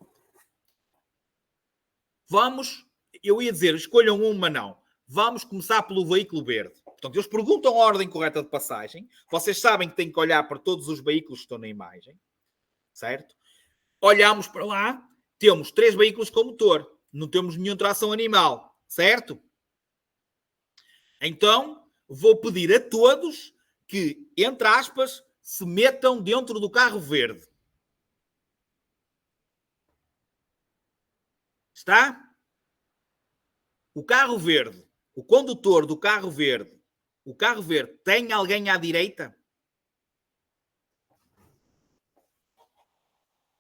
vamos, eu ia dizer, escolham uma, não. Vamos começar pelo veículo verde. Portanto, eles perguntam a ordem correta de passagem. Vocês sabem que têm que olhar para todos os veículos que estão na imagem. Certo? Olhamos para lá, temos 3 veículos com motor. Não temos nenhuma tração animal. Certo? Então, vou pedir a todos que, entre aspas, se metam dentro do carro verde. Está? O carro verde, o condutor do carro verde, o carro verde tem alguém à direita?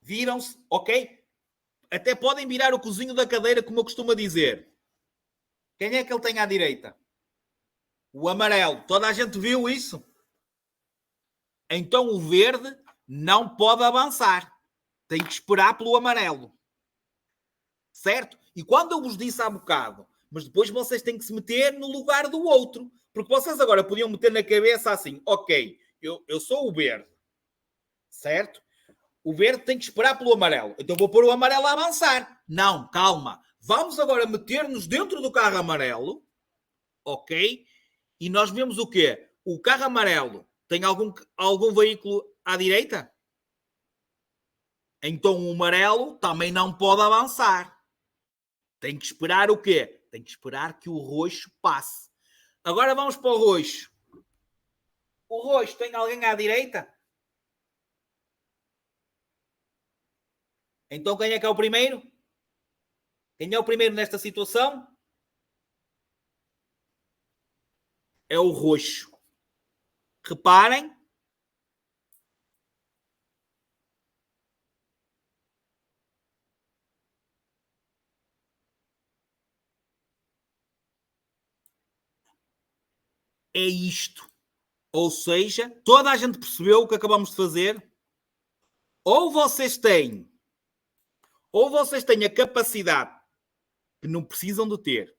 Viram-se? Ok? Até podem virar o cozinho da cadeira, como eu costumo dizer. Quem é que ele tem à direita? O amarelo. Toda a gente viu isso? Então o verde não pode avançar. Tem que esperar pelo amarelo. Certo? E quando eu vos disse há bocado, mas depois vocês têm que se meter no lugar do outro. Porque vocês agora podiam meter na cabeça assim, ok, eu sou o verde, certo? O verde tem que esperar pelo amarelo. Então vou pôr o amarelo a avançar. Não, calma. Vamos agora meter-nos dentro do carro amarelo, ok? E nós vemos o quê? O carro amarelo tem algum veículo à direita? Então o amarelo também não pode avançar. Tem que esperar o quê? Tem que esperar que o roxo passe. Agora vamos para o roxo. O roxo tem alguém à direita? Então quem é que é o primeiro? Quem é o primeiro nesta situação? É o roxo. Reparem. É isto. Ou seja, toda a gente percebeu o que acabamos de fazer? Ou vocês têm a capacidade, que não precisam de ter,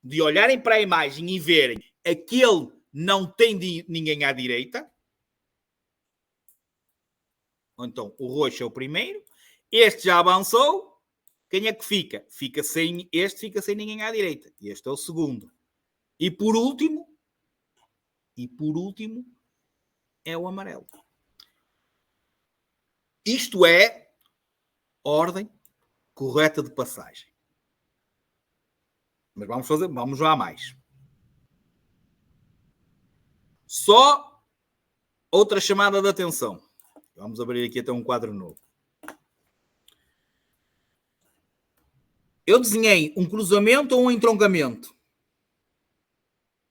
de olharem para a imagem e verem aquele não tem ninguém à direita. Então, o roxo é o primeiro. Este já avançou. Quem é que fica? Este fica sem ninguém à direita. Este é o segundo. E por último, é o amarelo. Isto é ordem correta de passagem. Mas vamos lá mais. Só outra chamada de atenção. Vamos abrir aqui até um quadro novo. Eu desenhei um cruzamento ou um entroncamento.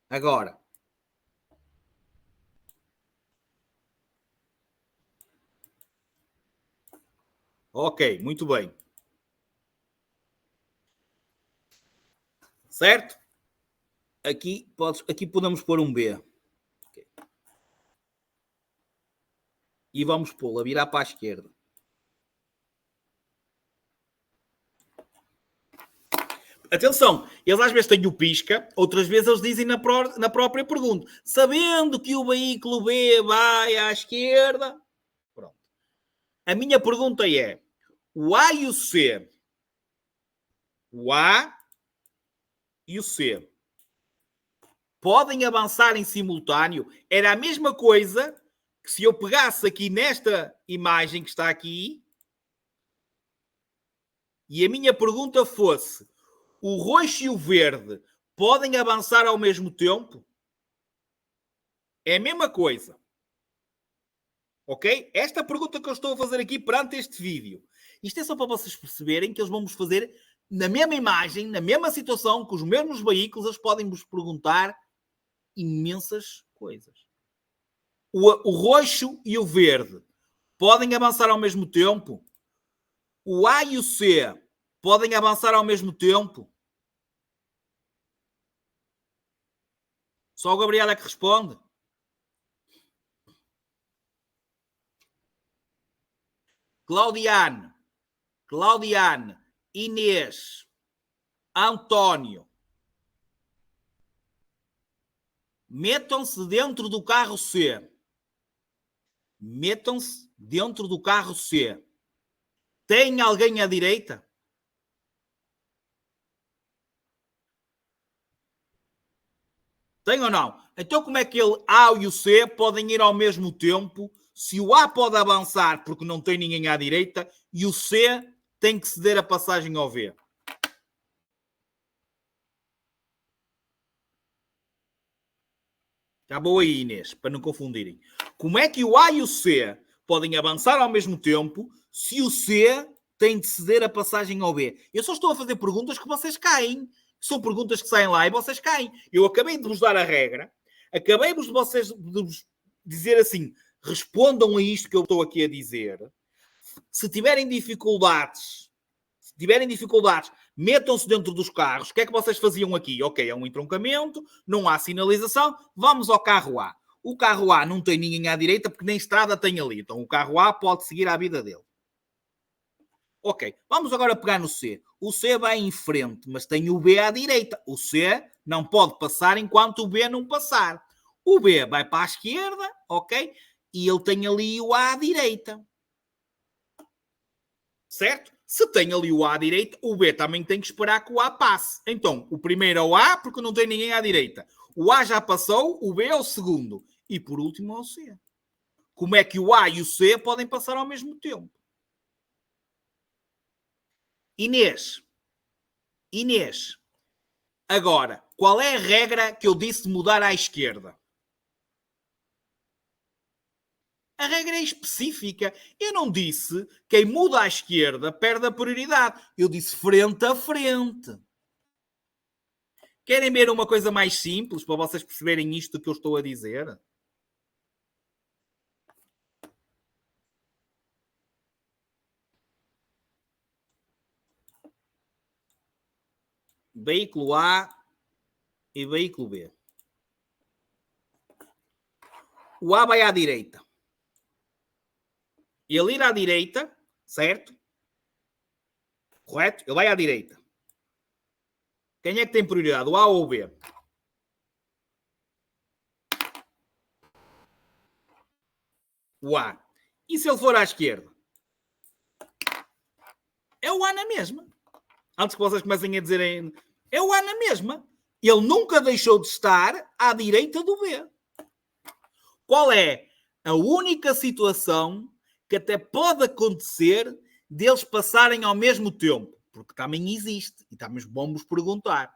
Agora. Ok, muito bem. Certo? Aqui podemos pôr um B. Okay. E vamos pô-lo a virar para a esquerda. Atenção, eles às vezes têm o pisca, outras vezes eles dizem na própria pergunta. Sabendo que o veículo B vai à esquerda. Pronto. A minha pergunta é, o A e o C. O A e o C podem avançar em simultâneo? Era a mesma coisa que se eu pegasse aqui nesta imagem que está aqui e a minha pergunta fosse: o roxo e o verde podem avançar ao mesmo tempo? É a mesma coisa. Ok? Esta pergunta que eu estou a fazer aqui perante este vídeo. Isto é só para vocês perceberem que eles vão-vos fazer na mesma imagem, na mesma situação, com os mesmos veículos, eles podem-vos perguntar imensas coisas. O roxo e o verde podem avançar ao mesmo tempo? O A e o C podem avançar ao mesmo tempo? Só o Gabriel é que responde. Claudiane, Inês, António. Metam-se dentro do carro C. Metam-se dentro do carro C. Tem alguém à direita? Tem ou não? Então como é que ele A e o C podem ir ao mesmo tempo se o A pode avançar porque não tem ninguém à direita e o C tem que ceder a passagem ao V? Já vou aí, Inês, para não confundirem. Como é que o A e o C podem avançar ao mesmo tempo se o C tem de ceder a passagem ao B? Eu só estou a fazer perguntas que vocês caem. São perguntas que saem lá e vocês caem. Eu acabei de vos dar a regra. Acabei de vocês dizer assim, respondam a isto que eu estou aqui a dizer. Se tiverem dificuldades, metam-se dentro dos carros. O que é que vocês faziam aqui? Ok, é um entroncamento, não há sinalização, vamos ao carro A. O carro A não tem ninguém à direita porque nem estrada tem ali. Então o carro A pode seguir a vida dele. Ok, vamos agora pegar no C. O C vai em frente, mas tem o B à direita. O C não pode passar enquanto o B não passar. O B vai para a esquerda, ok? E ele tem ali o A à direita. Certo? Se tem ali o A à direita, o B também tem que esperar que o A passe. Então, o primeiro é o A, porque não tem ninguém à direita. O A já passou, o B é o segundo. E por último é o C. Como é que o A e o C podem passar ao mesmo tempo? Inês, agora, qual é a regra que eu disse de mudar à esquerda? A regra é específica. Eu não disse quem muda à esquerda perde a prioridade. Eu disse frente a frente. Querem ver uma coisa mais simples para vocês perceberem isto que eu estou a dizer? Veículo A e veículo B. O A vai à direita. Ele ir à direita, certo? Correto? Ele vai à direita. Quem é que tem prioridade? O A ou o B? O A. E se ele for à esquerda? É o A na mesma. Antes que vocês comecem a dizer é o A na mesma. Ele nunca deixou de estar à direita do B. Qual é a única situação que até pode acontecer deles passarem ao mesmo tempo? Porque também existe. E também vamos perguntar.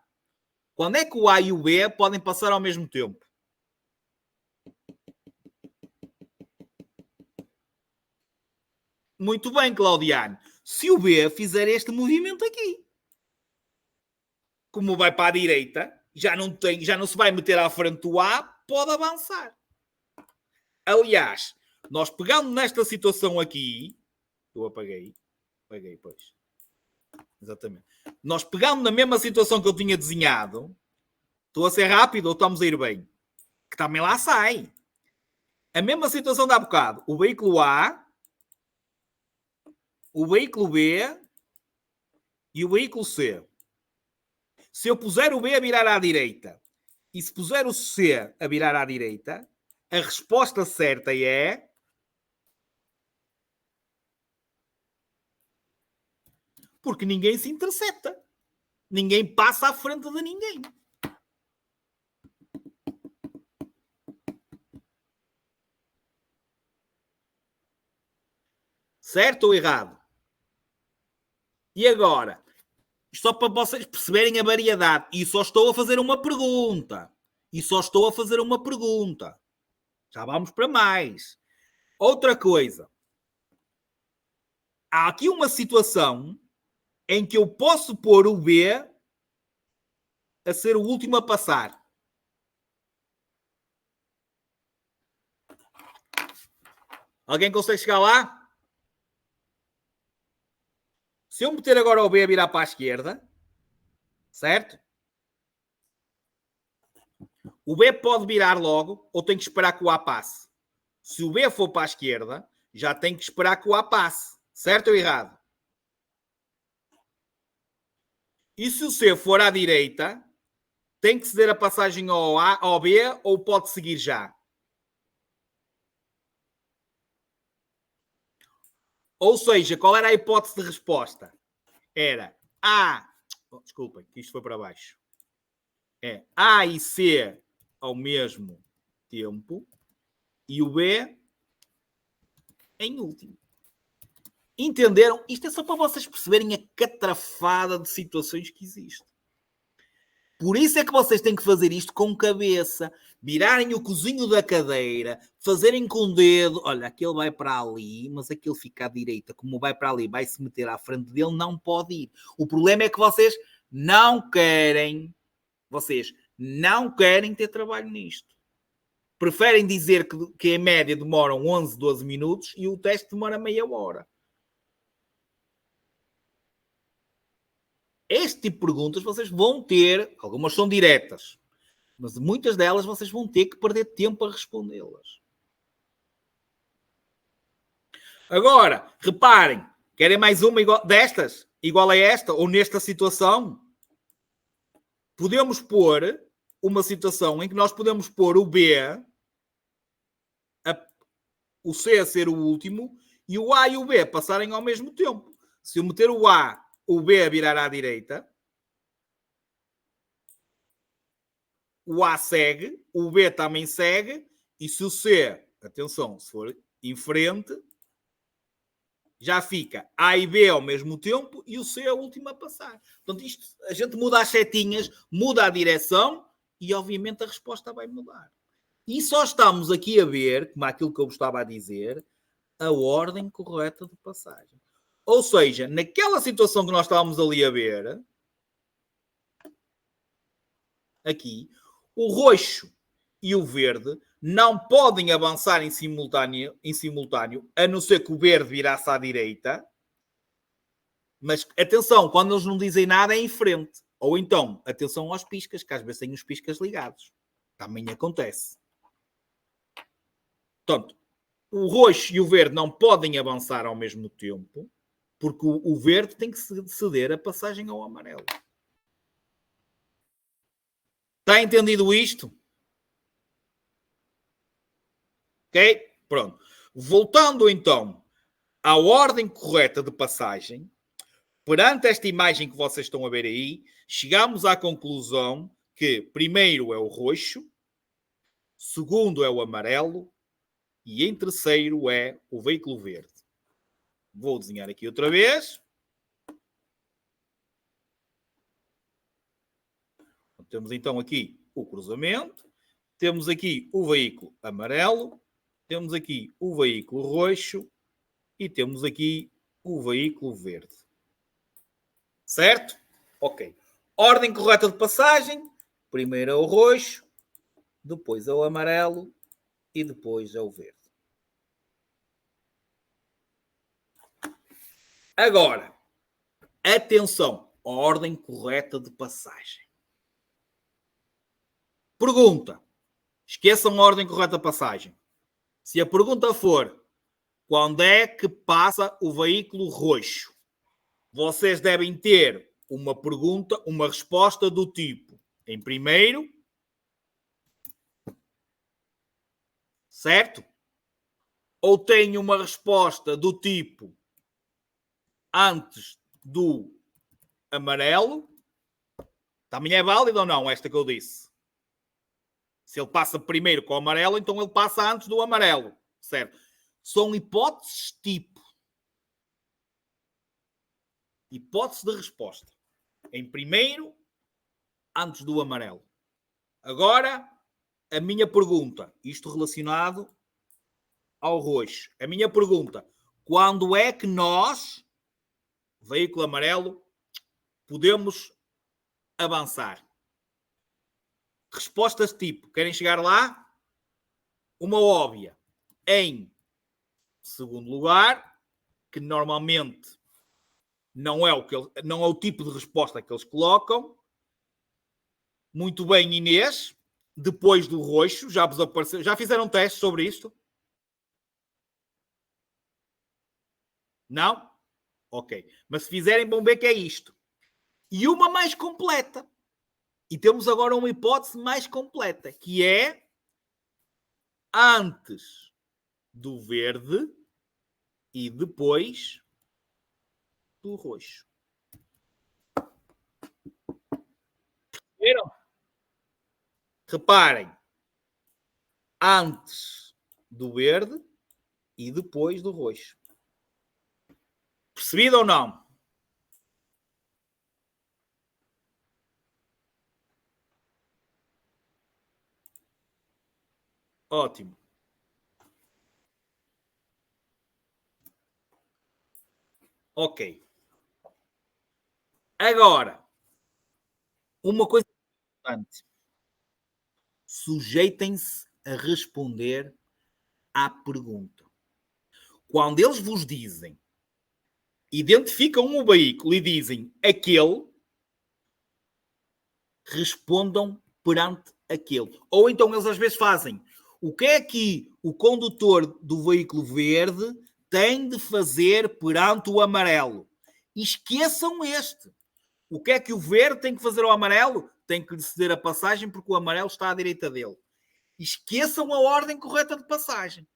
Quando é que o A e o B podem passar ao mesmo tempo? Muito bem, Claudiano. Se o B fizer este movimento aqui, como vai para a direita, já não se vai meter à frente do A, pode avançar. Aliás, nós pegando nesta situação aqui, eu apaguei, pois. Exatamente. Nós pegando na mesma situação que eu tinha desenhado, estou a ser rápido ou estamos a ir bem? Que também lá sai. A mesma situação de há bocado. O veículo A, o veículo B e o veículo C. Se eu puser o B a virar à direita e se puser o C a virar à direita, a resposta certa é... Porque ninguém se intercepta. Ninguém passa à frente de ninguém. Certo ou errado? E agora? Só para vocês perceberem a variedade. E só estou a fazer uma pergunta. Já vamos para mais. Outra coisa. Há aqui uma situação em que eu posso pôr o B a ser o último a passar. Alguém consegue chegar lá? Se eu meter agora o B a virar para a esquerda, certo? O B pode virar logo ou tem que esperar que o A passe. Se o B for para a esquerda, já tem que esperar que o A passe. Certo ou errado? E se o C for à direita, tem que ceder a passagem ao A, ao B ou pode seguir já? Ou seja, qual era a hipótese de resposta? Era A... desculpem, que isto foi para baixo. É A e C ao mesmo tempo e o B em último. Entenderam? Isto é só para vocês perceberem a catrafada de situações que existe. Por isso é que vocês têm que fazer isto com cabeça. Virarem o cozinho da cadeira, fazerem com o dedo. Olha, aquele vai para ali, mas aquele fica à direita. Como vai para ali, vai se meter à frente dele, não pode ir. O problema é que vocês não querem ter trabalho nisto. Preferem dizer que em média demoram 11, 12 minutos e o teste demora meia hora. Este tipo de perguntas vocês vão ter, algumas são diretas, mas muitas delas vocês vão ter que perder tempo a respondê-las. Agora, reparem, Querem mais uma destas? Igual a esta? Ou nesta situação? Podemos pôr uma situação em que nós podemos pôr o B, o C a ser o último, e o A e o B passarem ao mesmo tempo. Se eu meter o A, o B a virar à direita, o A segue, o B também segue, e se o C, atenção, se for em frente, já fica A e B ao mesmo tempo e o C é o último a passar. Portanto, isto, a gente muda as setinhas, muda a direção e, obviamente, a resposta vai mudar. E só estamos aqui a ver, como aquilo que eu estava a dizer, a ordem correta de passagem. Ou seja, naquela situação que nós estávamos ali a ver, aqui, o roxo e o verde não podem avançar em simultâneo, a não ser que o verde virasse à direita. Mas atenção, quando eles não dizem nada é em frente. Ou então, atenção aos piscas, que às vezes têm os piscas ligados. Também acontece. Portanto, o roxo e o verde não podem avançar ao mesmo tempo, porque o verde tem que ceder a passagem ao amarelo. Está entendido isto? Ok? Pronto. Voltando então à ordem correta de passagem, perante esta imagem que vocês estão a ver aí, chegamos à conclusão que primeiro é o roxo, segundo é o amarelo e em terceiro é o veículo verde. Vou desenhar aqui outra vez. Temos então aqui o cruzamento, temos aqui o veículo amarelo, temos aqui o veículo roxo e temos aqui o veículo verde. Certo? Ok. Ordem correta de passagem. Primeiro é o roxo, depois é o amarelo e depois é o verde. Agora, atenção, ordem correta de passagem. Pergunta. Esqueçam a ordem correta de passagem. Se a pergunta for quando é que passa o veículo roxo, vocês devem ter uma pergunta, uma resposta do tipo, em primeiro, certo? Ou tenho uma resposta do tipo antes do amarelo. Também é válido ou não esta que eu disse? Se ele passa primeiro com o amarelo, então ele passa antes do amarelo, certo? São hipóteses tipo. Hipótese de resposta. Em primeiro, antes do amarelo. Agora, a minha pergunta, isto relacionado ao roxo. A minha pergunta, quando é que nós, veículo amarelo, podemos avançar? Respostas tipo, querem chegar lá? Uma óbvia. Em segundo lugar, que normalmente não é o tipo de resposta que eles colocam. Muito bem, Inês. Depois do roxo, já vos apareceu. Já fizeram testes sobre isto? Não? Ok. Mas se fizerem, vão ver que é isto. E uma mais completa. E temos agora uma hipótese mais completa, que é antes do verde e depois do roxo. Viram? Reparem. Antes do verde e depois do roxo. Percebido ou não? Ótimo. Ok. Agora, uma coisa importante. Sujeitem-se a responder à pergunta. Quando eles vos dizem, identificam um veículo e dizem aquele, respondam perante aquele. Ou então eles às vezes fazem o que é que o condutor do veículo verde tem de fazer perante o amarelo. Esqueçam este. O que é que o verde tem que fazer ao amarelo? Tem que lhe ceder a passagem porque o amarelo está à direita dele. Esqueçam a ordem correta de passagem.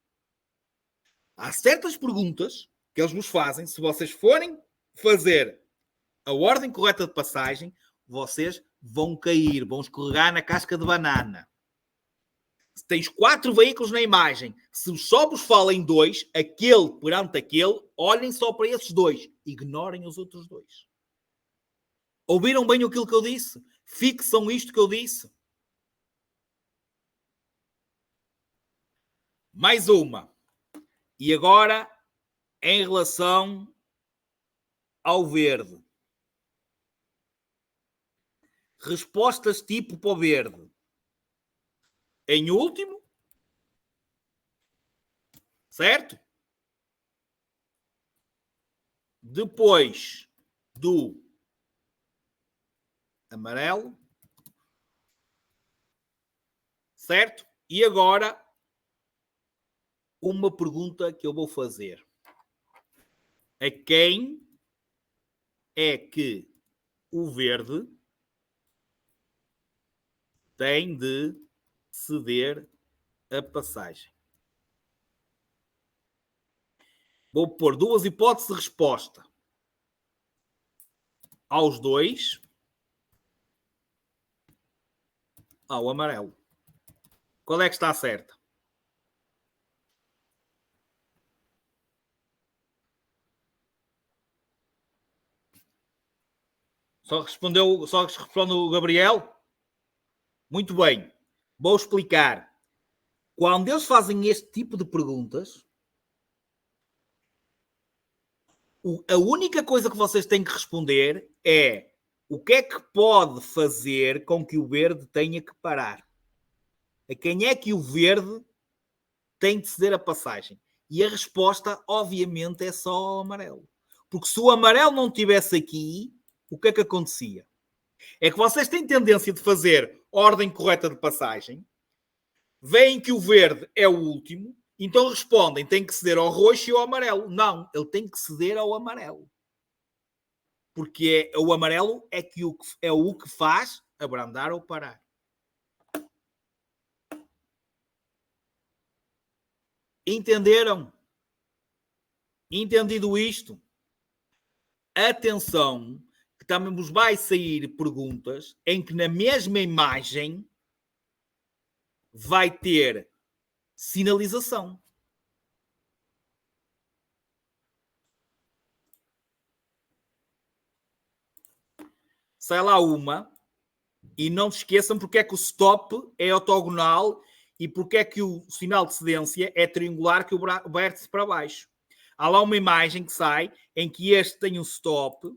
Há certas perguntas que eles vos fazem. Se vocês forem fazer a ordem correta de passagem, vocês vão cair, vão escorregar na casca de banana. Se tens 4 veículos na imagem, se só vos falem 2, aquele perante aquele, olhem só para esses 2. Ignorem os outros 2. Ouviram bem aquilo que eu disse? Fixam isto que eu disse. Mais uma. E agora, em relação ao verde. Respostas tipo para o verde. Em último. Certo? Depois do amarelo. Certo? E agora, uma pergunta que eu vou fazer. A quem é que o verde tem de ceder a passagem? Vou pôr 2 hipóteses de resposta. Aos 2. Ao amarelo. Qual é que está certa? Só responde o Gabriel? Muito bem. Vou explicar. Quando eles fazem este tipo de perguntas, a única coisa que vocês têm que responder é o que é que pode fazer com que o verde tenha que parar? A quem é que o verde tem de ceder a passagem? E a resposta, obviamente, é só ao amarelo. Porque se o amarelo não estivesse aqui, o que é que acontecia? É que vocês têm tendência de fazer ordem correta de passagem, veem que o verde é o último, então respondem, tem que ceder ao roxo e ao amarelo. Não, ele tem que ceder ao amarelo. Porque o amarelo é o que faz abrandar ou parar. Entenderam? Entendido isto? Atenção, que também vos vai sair perguntas em que na mesma imagem vai ter sinalização. Sai lá uma e não se esqueçam porque é que o stop é ortogonal e porque é que o sinal de cedência é triangular que o vértice para baixo. Há lá uma imagem que sai em que este tem um stop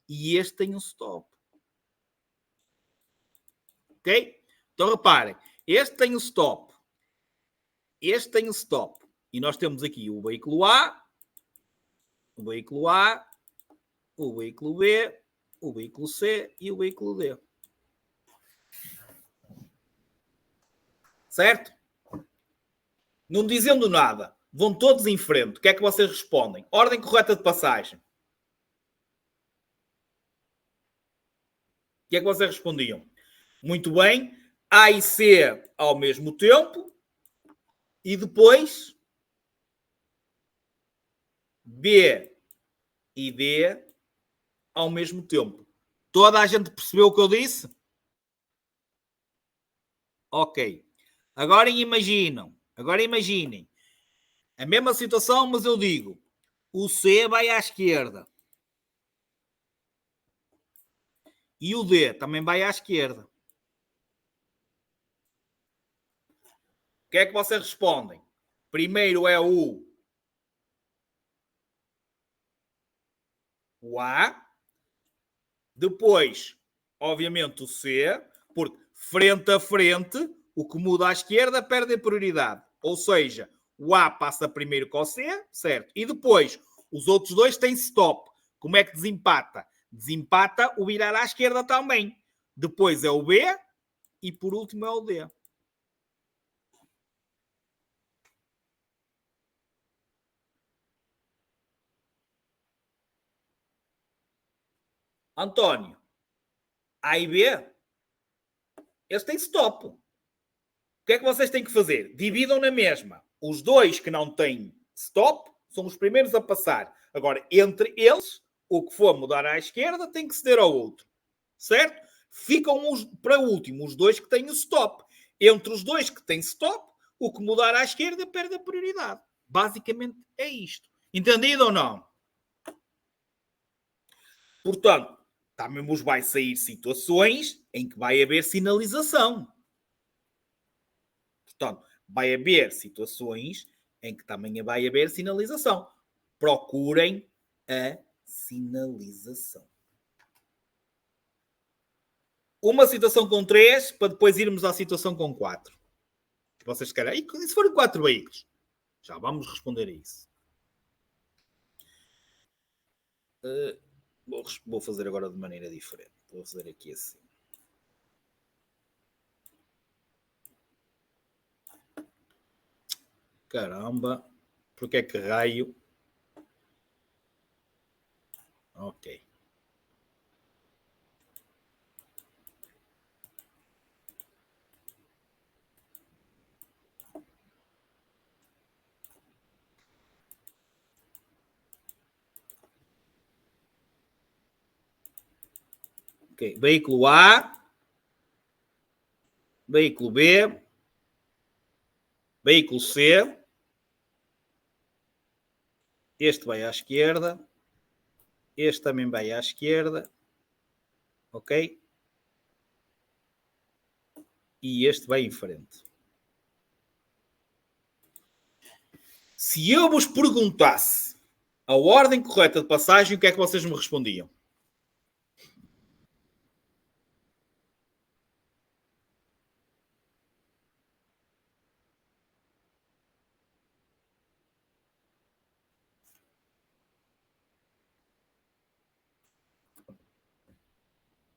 e este tem um stop. Ok? Então reparem, este tem um stop, este tem um stop e nós temos aqui o veículo A, o veículo A, o veículo B, o veículo C e o veículo D. Certo? Não dizendo nada, vão todos em frente. O que é que vocês respondem? Ordem correta de passagem. O que é que vocês respondiam? Muito bem. A e C ao mesmo tempo. E depois B e D ao mesmo tempo. Toda a gente percebeu o que eu disse? Ok. Agora imaginem. A mesma situação, mas eu digo. O C vai à esquerda. E o D também vai à esquerda. O que é que vocês respondem? Primeiro é o A. Depois, obviamente, o C. Porque frente a frente, o que muda à esquerda perde a prioridade. Ou seja, o A passa primeiro com o C, certo? E depois, os outros dois têm stop. Como é que desempata? Desempata o virar à esquerda também. Depois é o B e por último é o D. António, A e B, eles têm stop. O que é que vocês têm que fazer? Dividam na mesma. Os dois que não têm stop são os primeiros a passar. Agora, entre eles, o que for mudar à esquerda tem que ceder ao outro. Certo? Ficam para último os dois que têm o stop. Entre os dois que têm stop, o que mudar à esquerda perde a prioridade. Basicamente é isto. Entendido ou não? Portanto, também vos vai sair situações em que vai haver sinalização. Portanto, vai haver situações em que também vai haver sinalização. Procurem a sinalização. Uma situação com 3 para depois irmos à situação com 4. Vocês querem? E se forem 4 veículos? Já vamos responder a isso. Vou fazer agora de maneira diferente. Vou fazer aqui assim. Caramba. Porque é que raio? Ok. Ok. Veículo A. Veículo B. Veículo C. Este vai à esquerda. Este também vai à esquerda. Ok? E este vai em frente. Se eu vos perguntasse a ordem correta de passagem, o que é que vocês me respondiam?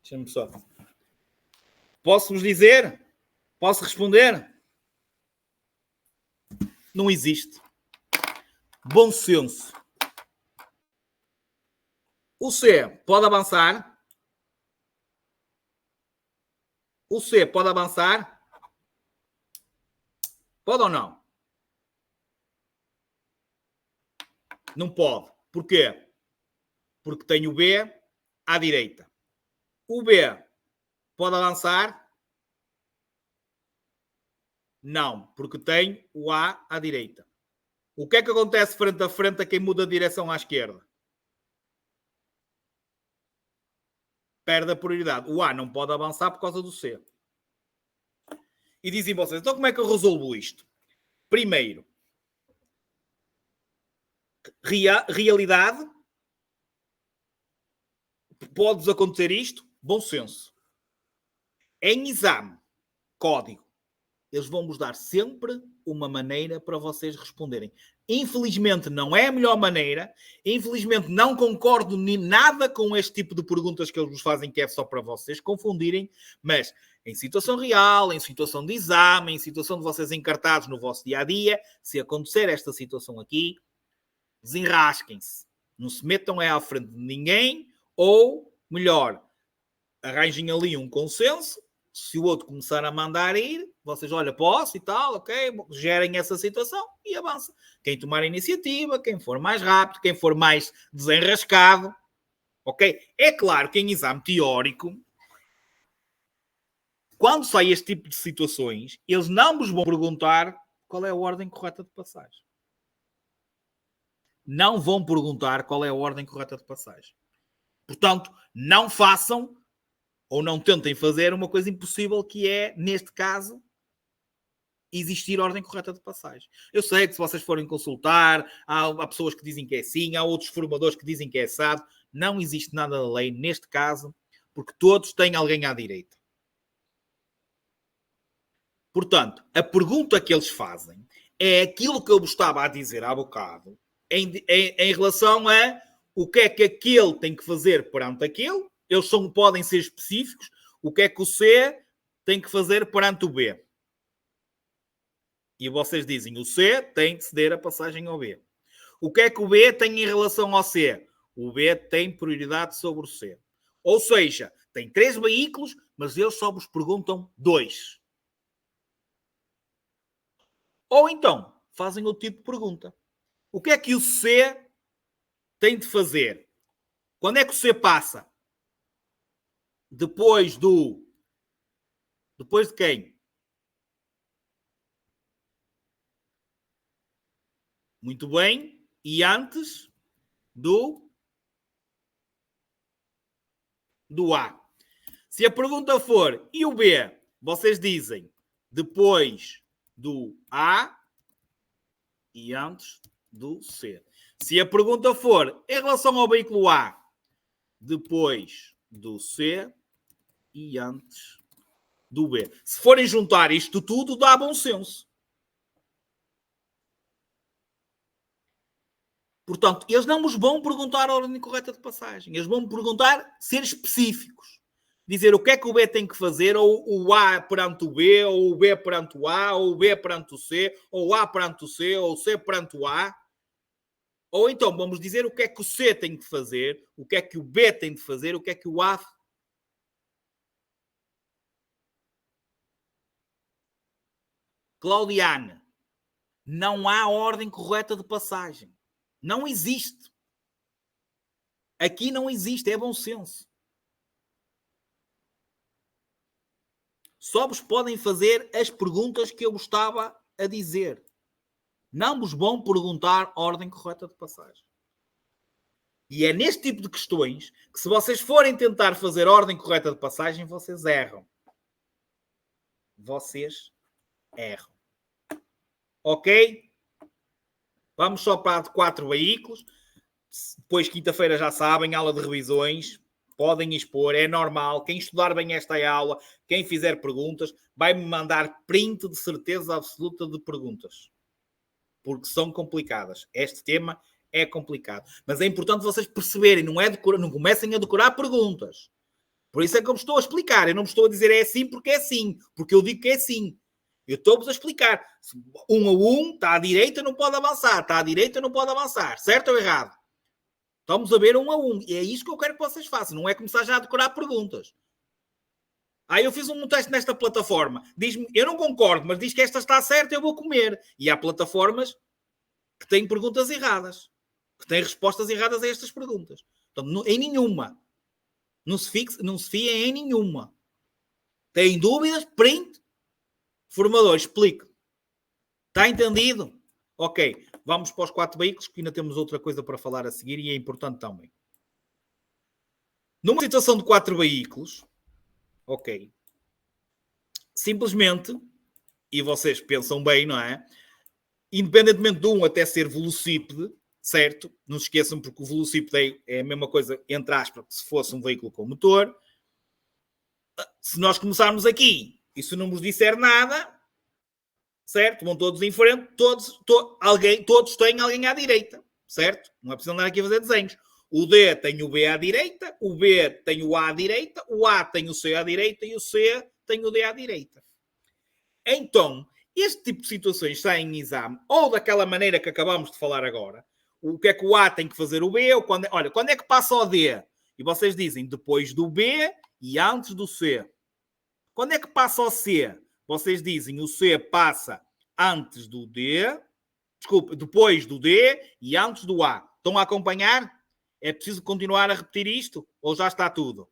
Deixa-me só. Posso-vos dizer? Posso responder? Não existe. Bom senso. O C pode avançar? O C pode avançar? Pode ou não? Não pode. Porquê? Porque tem o B à direita. O B pode avançar? Não, porque tem o A à direita. O que é que acontece frente a frente a quem muda de direção à esquerda? Perde a prioridade. O A não pode avançar por causa do C. E dizem vocês, então como é que eu resolvo isto? Primeiro, realidade. Pode acontecer isto? Bom senso. Em exame, código, eles vão-vos dar sempre uma maneira para vocês responderem. Infelizmente não é a melhor maneira. Infelizmente não concordo nem nada com este tipo de perguntas que eles vos fazem, que é só para vocês confundirem. Mas em situação real, em situação de exame, em situação de vocês encartados no vosso dia-a-dia, se acontecer esta situação aqui, desenrasquem-se. Não se metam à frente de ninguém, ou, melhor, arranjem ali um consenso. Se o outro começar a mandar ir, vocês, olha, posso e tal, ok, gerem essa situação e avança. Quem tomar a iniciativa, quem for mais rápido, quem for mais desenrascado, ok? É claro que em exame teórico, quando sai este tipo de situações, eles não vos vão perguntar qual é a ordem correta de passagem. Não vão perguntar qual é a ordem correta de passagem. Portanto, não façam ou não tentem fazer uma coisa impossível, que é, neste caso, existir ordem correta de passagem. Eu sei que se vocês forem consultar, há pessoas que dizem que é assim, há outros formadores que dizem que é assado. Não existe nada da lei neste caso, porque todos têm alguém à direita. Portanto, a pergunta que eles fazem é aquilo que eu vos estava a dizer há bocado, em relação a o que é que aquele tem que fazer perante aquele. Eles podem ser específicos. O que é que o C tem que fazer perante o B? E vocês dizem, o C tem que ceder a passagem ao B. O que é que o B tem em relação ao C? O B tem prioridade sobre o C. Ou seja, tem 3 veículos, mas eles só vos perguntam 2. Ou então, fazem outro tipo de pergunta. O que é que o C tem de fazer? Quando é que o C passa? Depois de quem? Muito bem. E antes do A. Se a pergunta for e o B, vocês dizem depois do A e antes do C. Se a pergunta for em relação ao veículo A, depois do C e antes do B. Se forem juntar isto tudo, dá bom senso. Portanto, eles não vos vão perguntar a ordem correta de passagem. Eles vão perguntar ser específicos. Dizer o que é que o B tem que fazer, ou o A perante o B, ou o B perante o A, ou o B perante o C, ou o A perante o C, ou o C perante o A. Ou então vamos dizer o que é que o C tem de fazer, o que é que o B tem de fazer, o que é que o A... Claudiane, não há ordem correta de passagem. Não existe. Aqui não existe, é bom senso. Só vos podem fazer as perguntas que eu gostava a dizer. Não vos vão perguntar a ordem correta de passagem. E é neste tipo de questões que, se vocês forem tentar fazer a ordem correta de passagem, vocês erram. Vocês erram. Ok? Vamos só para 4 veículos. Depois, quinta-feira, já sabem, aula de revisões. Podem expor, é normal. Quem estudar bem esta aula, quem fizer perguntas, vai-me mandar print de certeza absoluta de perguntas. Porque são complicadas. Este tema é complicado. Mas é importante vocês perceberem, não comecem a decorar perguntas. Por isso é que eu vos estou a explicar. Eu não vos estou a dizer é assim porque é assim. Porque eu digo que é assim. Eu estou-vos a explicar. 1 a 1, está à direita, não pode avançar. Está à direita, não pode avançar. Certo ou errado? Estamos a ver 1 a 1. E é isso que eu quero que vocês façam. Não é começar já a decorar perguntas. Eu fiz um teste nesta plataforma. Diz-me, eu não concordo, mas diz que esta está certa, eu vou comer. E há plataformas que têm perguntas erradas. Que têm respostas erradas a estas perguntas. Portanto, em nenhuma. Não se fiem em nenhuma. Têm dúvidas? Print. Formador, explique. Está entendido? Ok. Vamos para os 4 veículos, que ainda temos outra coisa para falar a seguir e é importante também. Numa situação de 4 veículos, ok, simplesmente, e vocês pensam bem, não é? Independentemente de um até ser velocípede, certo? Não se esqueçam, porque o velocípede é a mesma coisa, entre aspas, que se fosse um veículo com motor. Se nós começarmos aqui e se não vos disser nada, certo? Vão todos em frente, todos têm alguém à direita, certo? Não é preciso andar aqui a fazer desenhos. O D tem o B à direita, o B tem o A à direita, o A tem o C à direita e o C tem o D à direita. Então, este tipo de situações saem em exame, ou daquela maneira que acabamos de falar agora. O que é que o A tem que fazer o B? Ou quando é que passa o D? E vocês dizem depois do B e antes do C. Quando é que passa o C? Vocês dizem o C passa antes do D, depois do D e antes do A. Estão a acompanhar? É preciso continuar a repetir isto? Ou já está tudo?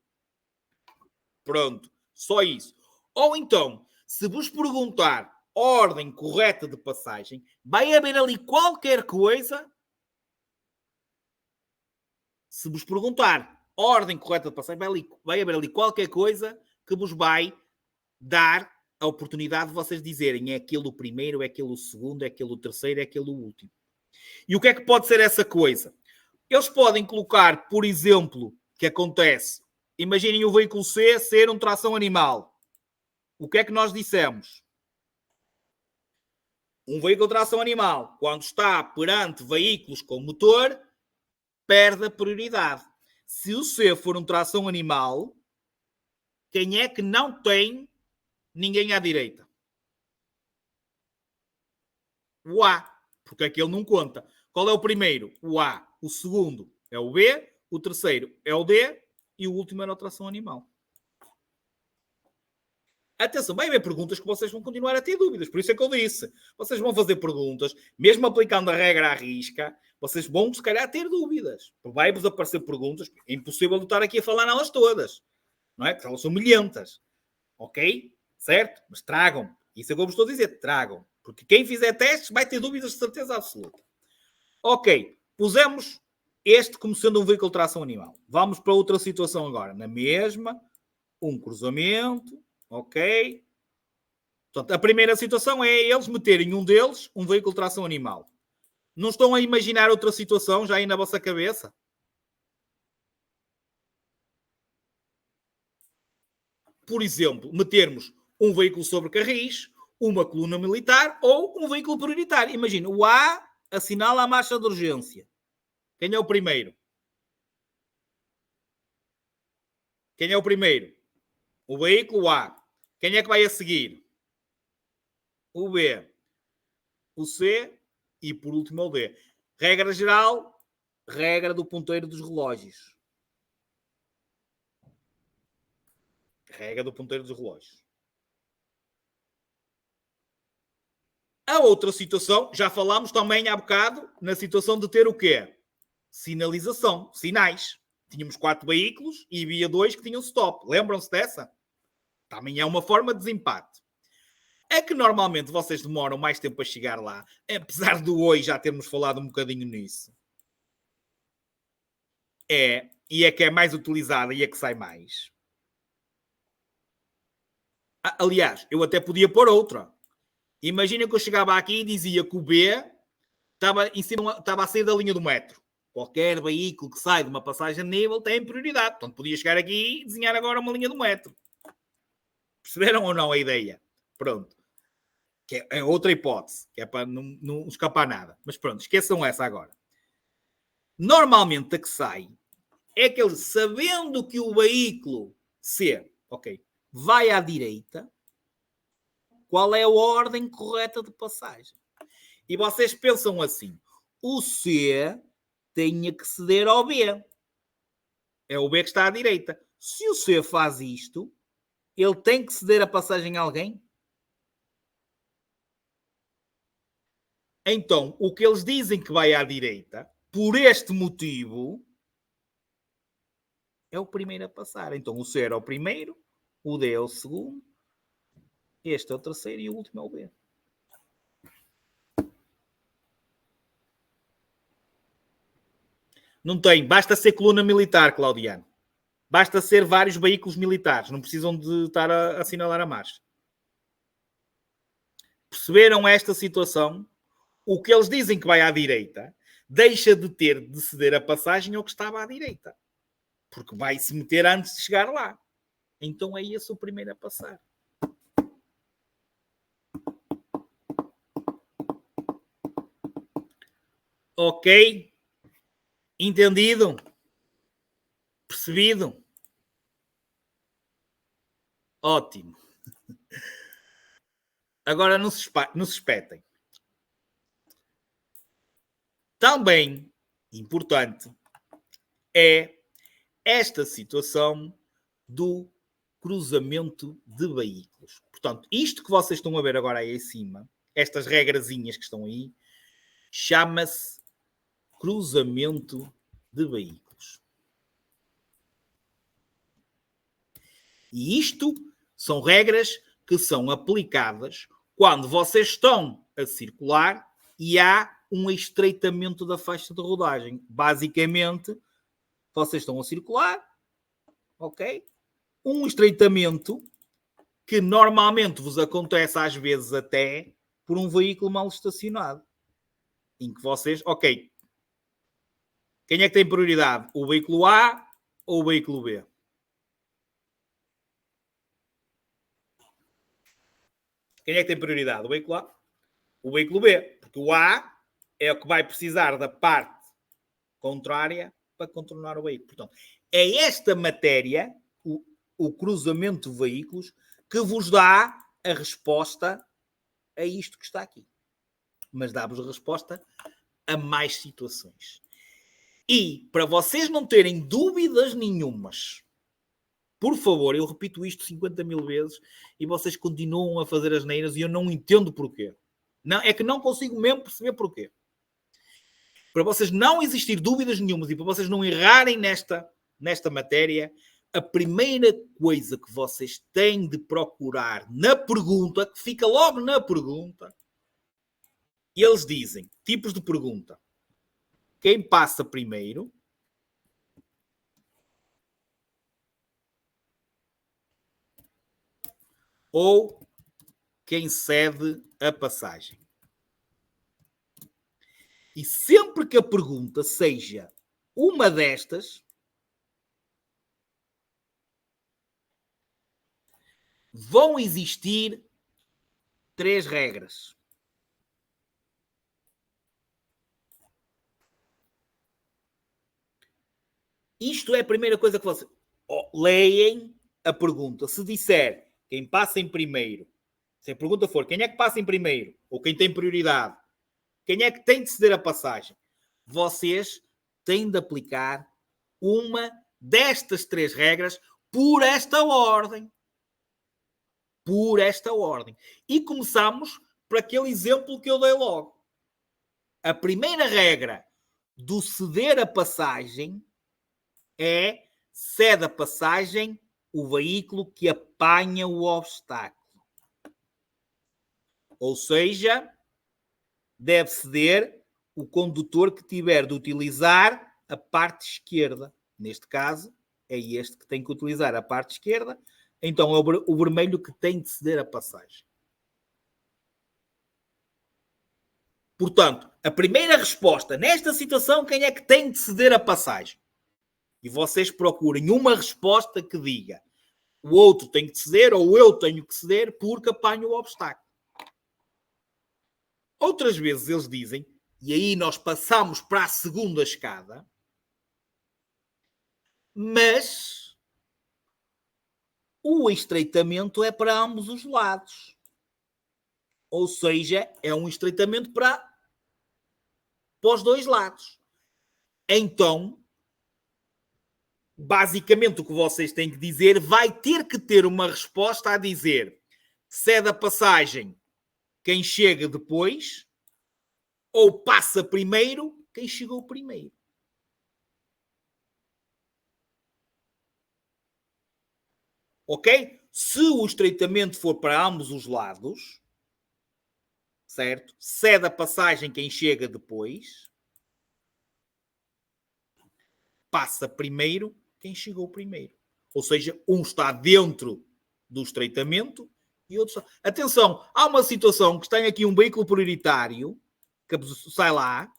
Pronto, só isso. Ou então, se vos perguntar ordem correta de passagem, vai haver ali qualquer coisa. Se vos perguntar ordem correta de passagem, vai haver ali qualquer coisa que vos vai dar a oportunidade de vocês dizerem é aquele o primeiro, é aquele o segundo, é aquele o terceiro, é aquele o último. E o que é que pode ser essa coisa? Eles podem colocar, por exemplo, que acontece, imaginem o veículo C ser um tração animal. O que é que nós dissemos? Um veículo de tração animal, quando está perante veículos com motor, perde a prioridade. Se o C for um tração animal, quem é que não tem ninguém à direita? O A, porque aquele não conta. Qual é o primeiro? O A. O segundo é o B. O terceiro é o D. e o último era a tração animal. Atenção, vai haver perguntas que vocês vão continuar a ter dúvidas. Por isso é que eu disse. Vocês vão fazer perguntas, mesmo aplicando a regra à risca, vocês vão, se calhar, ter dúvidas. Vai-vos aparecer perguntas. É impossível eu estar aqui a falar nelas todas. Não é? Porque elas são milhentas. Ok? Certo? Mas tragam. Isso é o que eu vos estou a dizer. Tragam. Porque quem fizer testes vai ter dúvidas de certeza absoluta. Ok. Pusemos este como sendo um veículo de tração animal. Vamos para outra situação agora. Na mesma, um cruzamento. Ok? Portanto, a primeira situação é eles meterem um deles um veículo de tração animal. Não estão a imaginar outra situação já aí na vossa cabeça? Por exemplo, metermos um veículo sobre carris, uma coluna militar ou um veículo prioritário. Imagina, o A assinala a marcha de urgência. Quem é o primeiro? Quem é o primeiro? O veículo A. Quem é que vai a seguir? O B. O C. E por último o D. Regra geral, regra do ponteiro dos relógios. Regra do ponteiro dos relógios. A outra situação, já falámos também há bocado, na situação de ter o quê? Sinalização, sinais. Tínhamos 4 veículos e havia 2 que tinham stop. Lembram-se dessa? Também é uma forma de desempate. É que normalmente vocês demoram mais tempo a chegar lá, apesar de hoje já termos falado um bocadinho nisso. E é que é mais utilizada e é que sai mais. Aliás, eu até podia pôr outra. Imagina que eu chegava aqui e dizia que o B estava a sair da linha do metro. Qualquer veículo que sai de uma passagem de nível tem prioridade. Portanto, podia chegar aqui e desenhar agora uma linha do metro. Perceberam ou não a ideia? Pronto. Que é outra hipótese, que é para não escapar nada. Mas pronto, esqueçam essa agora. Normalmente a que sai é que ele, sabendo que o veículo C, ok, vai à direita, qual é a ordem correta de passagem? E vocês pensam assim, o C tinha que ceder ao B. É o B que está à direita. Se o C faz isto, ele tem que ceder a passagem a alguém? Então, o que eles dizem que vai à direita, por este motivo, é o primeiro a passar. Então, o C era o primeiro, o D é o segundo, este é o terceiro e o último é o B. Não tem. Basta ser coluna militar, Claudiano. Basta ser vários veículos militares. Não precisam de estar a assinalar a marcha. Perceberam esta situação? O que eles dizem que vai à direita deixa de ter de ceder a passagem ao que estava à direita. Porque vai se meter antes de chegar lá. Então é esse o primeiro a passar. Ok? Entendido? Percebido? Ótimo. Agora não se espetem. Também importante é esta situação do cruzamento de veículos. Portanto, isto que vocês estão a ver agora aí em cima, estas regrazinhas que estão aí, chama-se cruzamento de veículos. E isto são regras que são aplicadas quando vocês estão a circular e há um estreitamento da faixa de rodagem. Basicamente, vocês estão a circular, ok? Um estreitamento que normalmente vos acontece às vezes até por um veículo mal estacionado. Em que vocês, ok, quem é que tem prioridade? O veículo A ou o veículo B? Quem é que tem prioridade? O veículo A? O veículo B. Porque o A é o que vai precisar da parte contrária para contornar o veículo. Portanto, é esta matéria, o cruzamento de veículos, que vos dá a resposta a isto que está aqui. Mas dá-vos a resposta a mais situações. E, para vocês não terem dúvidas nenhumas, por favor, eu repito isto 50 mil vezes e vocês continuam a fazer as neiras e eu não entendo porquê. Não, é que não consigo mesmo perceber porquê. Para vocês não existir dúvidas nenhumas e para vocês não errarem nesta matéria, a primeira coisa que vocês têm de procurar na pergunta, que fica logo na pergunta, eles dizem, tipos de pergunta. Quem passa primeiro? Ou quem cede a passagem? E sempre que a pergunta seja uma destas, vão existir 3 regras. Isto é a primeira coisa que vocês... leem a pergunta. Se disser quem passa em primeiro, se a pergunta for quem é que passa em primeiro, ou quem tem prioridade, quem é que tem de ceder a passagem, vocês têm de aplicar uma destas 3 regras por esta ordem. Por esta ordem. E começamos por aquele exemplo que eu dei logo. A primeira regra do ceder a passagem é cede a passagem o veículo que apanha o obstáculo. Ou seja, deve ceder o condutor que tiver de utilizar a parte esquerda. Neste caso, é este que tem que utilizar a parte esquerda. Então, é o vermelho que tem de ceder a passagem. Portanto, a primeira resposta, nesta situação, quem é que tem de ceder a passagem? E vocês procurem uma resposta que diga o outro tem que ceder ou eu tenho que ceder porque apanho o obstáculo. Outras vezes eles dizem, e aí nós passamos para a segunda escada, mas o estreitamento é para ambos os lados. Ou seja, é um estreitamento para os 2 lados. Então, basicamente o que vocês têm que dizer vai ter que ter uma resposta a dizer cede a passagem quem chega depois ou passa primeiro quem chegou primeiro. Ok? Se o estreitamento for para ambos os lados, certo? Cede a passagem quem chega depois, passa primeiro quem chegou primeiro. Ou seja, um está dentro do estreitamento e outro está... Atenção, há uma situação que tem aqui um veículo prioritário que sai lá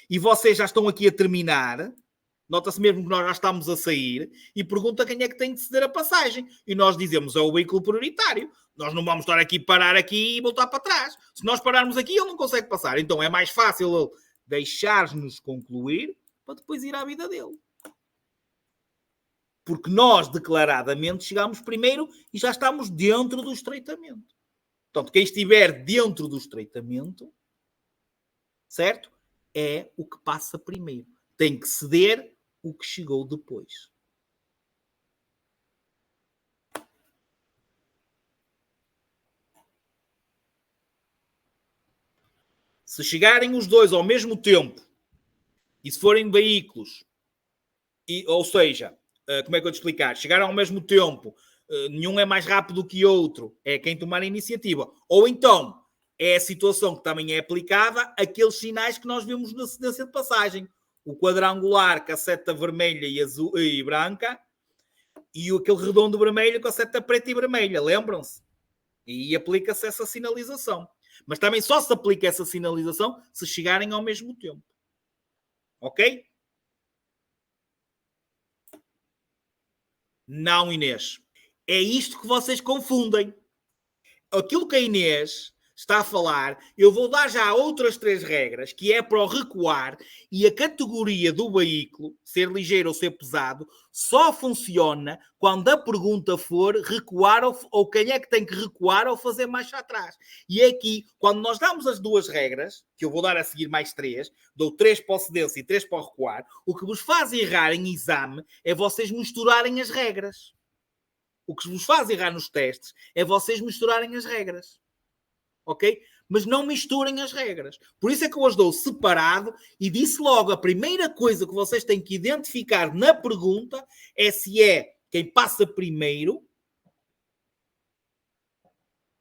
e vocês já estão aqui a terminar, nota-se mesmo que nós já estamos a sair e pergunta quem é que tem de ceder a passagem. E nós dizemos, é o veículo prioritário. Nós não vamos estar aqui, parar aqui e voltar para trás. Se nós pararmos aqui, ele não consegue passar. Então é mais fácil ele deixar-nos concluir para depois ir à vida dele. Porque nós, declaradamente, chegamos primeiro e já estamos dentro do estreitamento. Portanto, quem estiver dentro do estreitamento, certo? É o que passa primeiro. Tem que ceder o que chegou depois. Se chegarem os dois ao mesmo tempo e se forem veículos, ou seja, como é que eu te explicar? Chegaram ao mesmo tempo, nenhum é mais rápido que outro, é quem tomar a iniciativa. Ou então, é a situação que também é aplicada àqueles sinais que nós vemos na cedência de passagem. O quadrangular com a seta vermelha e, azul, e branca e aquele redondo vermelho com a seta preta e vermelha, lembram-se? E aplica-se essa sinalização. Mas também só se aplica essa sinalização se chegarem ao mesmo tempo. Ok? Não, Inês. É isto que vocês confundem. Aquilo que a Inês está a falar, eu vou dar já outras 3 regras, que é para o recuar, e a categoria do veículo, ser ligeiro ou ser pesado, só funciona quando a pergunta for recuar ou quem é que tem que recuar ou fazer marcha atrás. E é aqui, quando nós damos as 2 regras, que eu vou dar a seguir mais 3, dou 3 para o cedência e 3 para o recuar, o que vos faz errar em exame é vocês misturarem as regras. O que vos faz errar nos testes é vocês misturarem as regras. Ok? Mas não misturem as regras. Por isso é que eu as dou separado e disse logo, a primeira coisa que vocês têm que identificar na pergunta é se é quem passa primeiro,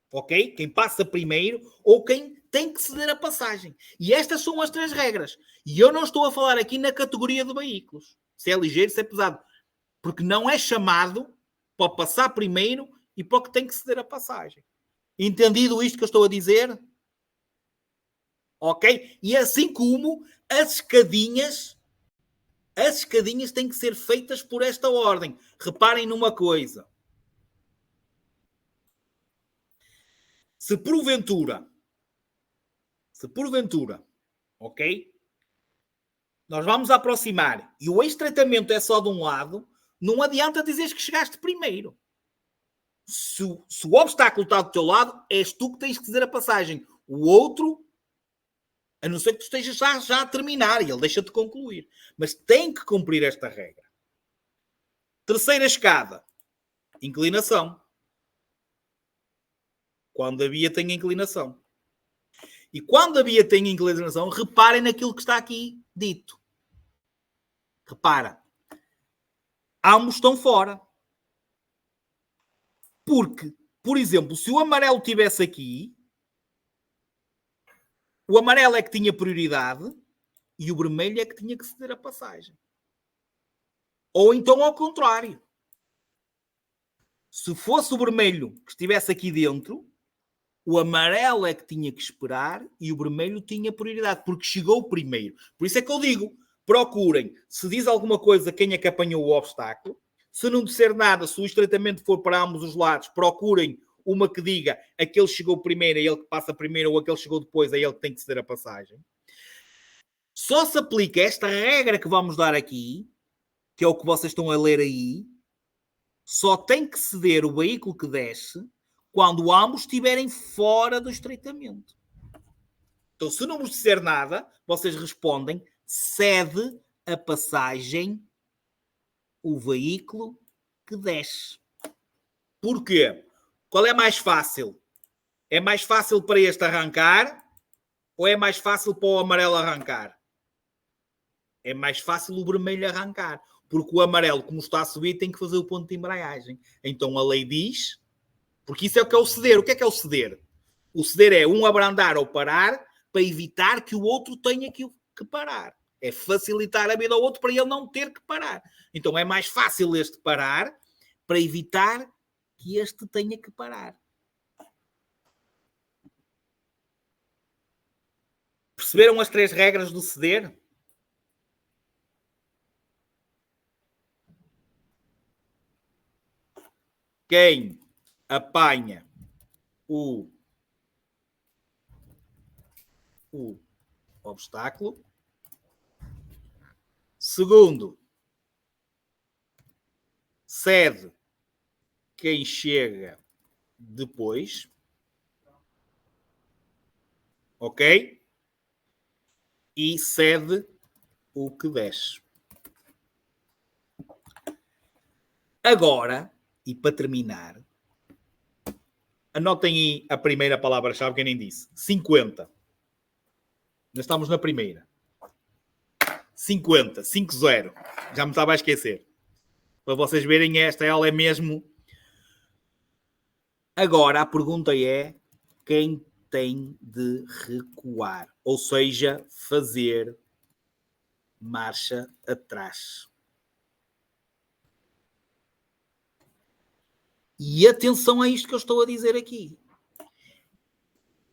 ok? Quem passa primeiro ou quem tem que ceder a passagem. E estas são as 3 regras. E eu não estou a falar aqui na categoria de veículos. Se é ligeiro, se é pesado. Porque não é chamado para passar primeiro e para o que tem que ceder a passagem. Entendido isto que eu estou a dizer? Ok? E assim como as escadinhas têm que ser feitas por esta ordem. Reparem numa coisa. Se porventura, ok? Nós vamos aproximar e o estreitamento é só de um lado, não adianta dizeres que chegaste primeiro. Se o obstáculo está do teu lado, és tu que tens que dizer a passagem. O outro, a não ser que tu estejas já a terminar e ele deixa-te concluir. Mas tem que cumprir esta regra. Terceira escada. Inclinação. Quando a via tem inclinação. E quando a via tem inclinação, reparem naquilo que está aqui dito. Repara. Ambos estão fora. Porque, por exemplo, se o amarelo estivesse aqui, o amarelo é que tinha prioridade e o vermelho é que tinha que ceder a passagem. Ou então ao contrário. Se fosse o vermelho que estivesse aqui dentro, o amarelo é que tinha que esperar e o vermelho tinha prioridade, porque chegou primeiro. Por isso é que eu digo, procurem, se diz alguma coisa, quem é que apanhou o obstáculo. Se não disser nada, se o estreitamento for para ambos os lados, procurem uma que diga aquele chegou primeiro, é ele que passa primeiro, ou aquele chegou depois, é ele que tem que ceder a passagem. Só se aplica esta regra que vamos dar aqui, que é o que vocês estão a ler aí, só tem que ceder o veículo que desce quando ambos estiverem fora do estreitamento. Então, se não vos disser nada, vocês respondem, cede a passagem o veículo que desce. Porquê? Qual é mais fácil? É mais fácil para este arrancar ou é mais fácil para o amarelo arrancar? É mais fácil o vermelho arrancar. Porque o amarelo, como está a subir, tem que fazer o ponto de embreagem. Então a lei diz... Porque isso é o que é o ceder. O que é o ceder? O ceder é um abrandar ou parar para evitar que o outro tenha que parar. É facilitar a vida ao outro para ele não ter que parar. Então é mais fácil este parar para evitar que este tenha que parar. Perceberam as 3 regras do ceder? Quem apanha o obstáculo. Segundo, cede quem chega depois. Ok? E cede o que desce. Agora, e para terminar, anotem aí a primeira palavra-chave que eu nem disse. 50. Nós estamos na primeira. 50. 5-0. Já me estava a esquecer. Para vocês verem, ela é mesmo... Agora, a pergunta é quem tem de recuar. Ou seja, fazer marcha atrás. E atenção a isto que eu estou a dizer aqui.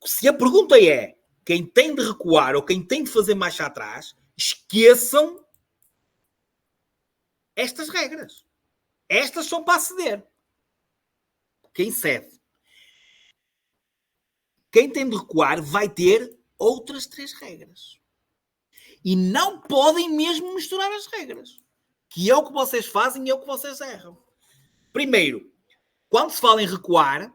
Se a pergunta é quem tem de recuar ou quem tem de fazer marcha atrás, esqueçam estas regras. Estas são para ceder. Quem cede? quem tem de recuar vai ter outras 3 regras. E não podem mesmo misturar as regras. Que é o que vocês fazem e é o que vocês erram. Primeiro, quando se fala em recuar,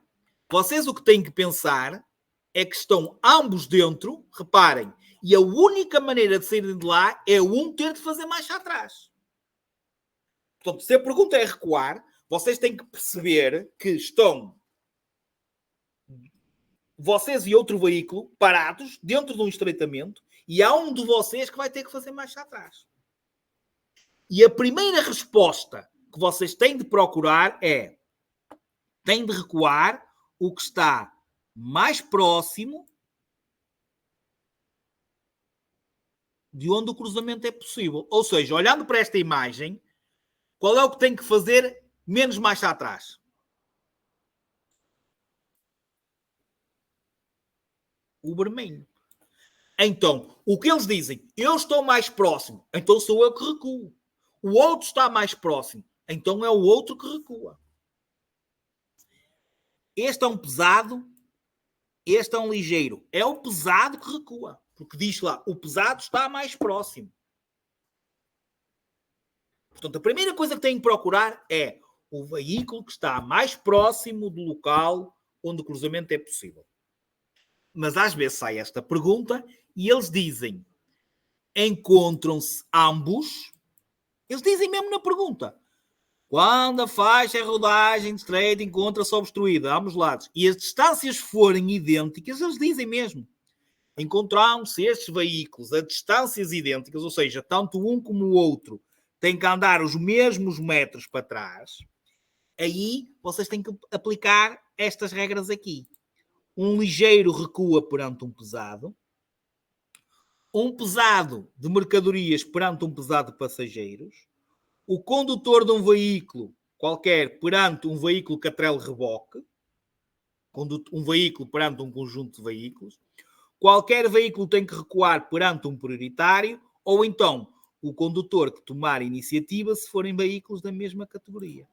vocês o que têm que pensar é que estão ambos dentro, reparem, e a única maneira de saírem de lá é um ter de fazer marcha atrás. Portanto, se a pergunta é recuar, vocês têm que perceber que estão vocês e outro veículo parados dentro de um estreitamento e há um de vocês que vai ter que fazer marcha atrás. E a primeira resposta que vocês têm de procurar é: têm de recuar o que está mais próximo de onde o cruzamento é possível. Ou seja, olhando para esta imagem, qual é o que tem que fazer menos marcha atrás? O vermelho. Então, o que eles dizem? Eu estou mais próximo, então sou eu que recuo. O outro está mais próximo, então é o outro que recua. Este é um pesado, este é um ligeiro. É o pesado que recua, porque diz lá, o pesado está mais próximo. Portanto, a primeira coisa que têm que procurar é o veículo que está mais próximo do local onde o cruzamento é possível. Mas às vezes sai esta pergunta e eles dizem: encontram-se ambos? Eles dizem mesmo na pergunta: quando a faixa de rodagem de estreita encontra-se obstruída, ambos lados, e as distâncias forem idênticas, eles dizem mesmo: encontram-se estes veículos a distâncias idênticas, ou seja, tanto um como o outro têm que andar os mesmos metros para trás. Aí vocês têm que aplicar estas regras aqui. Um ligeiro recua perante um pesado de mercadorias perante um pesado de passageiros, o condutor de um veículo qualquer perante um veículo catrel-reboque, um veículo perante um conjunto de veículos, qualquer veículo tem que recuar perante um prioritário, ou então o condutor que tomar iniciativa se forem veículos da mesma categoria.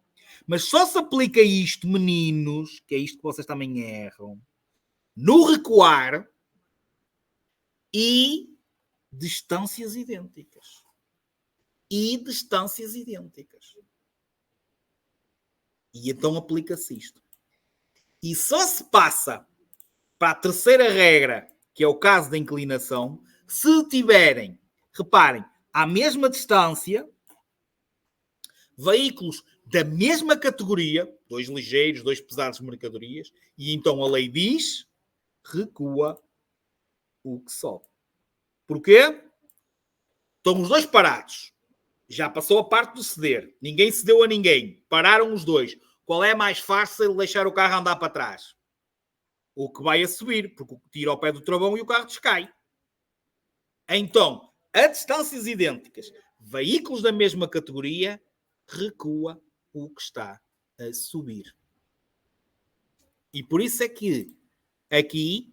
Mas só se aplica isto, meninos, que é isto que vocês também erram, no recuar e distâncias idênticas. E então aplica-se isto. E só se passa para a terceira regra, que é o caso da inclinação, se tiverem, reparem, à mesma distância, veículos da mesma categoria, 2 ligeiros, 2 pesados de mercadorias, e então a lei diz: recua o que sobe. Porquê? Estão os dois parados. Já passou a parte do ceder. Ninguém cedeu a ninguém. Pararam os dois. Qual é mais fácil deixar o carro andar para trás? O que vai a subir, porque tira ao pé do travão e o carro descai. Então, a distâncias idênticas, veículos da mesma categoria, recua o que está a subir. E por isso é que aqui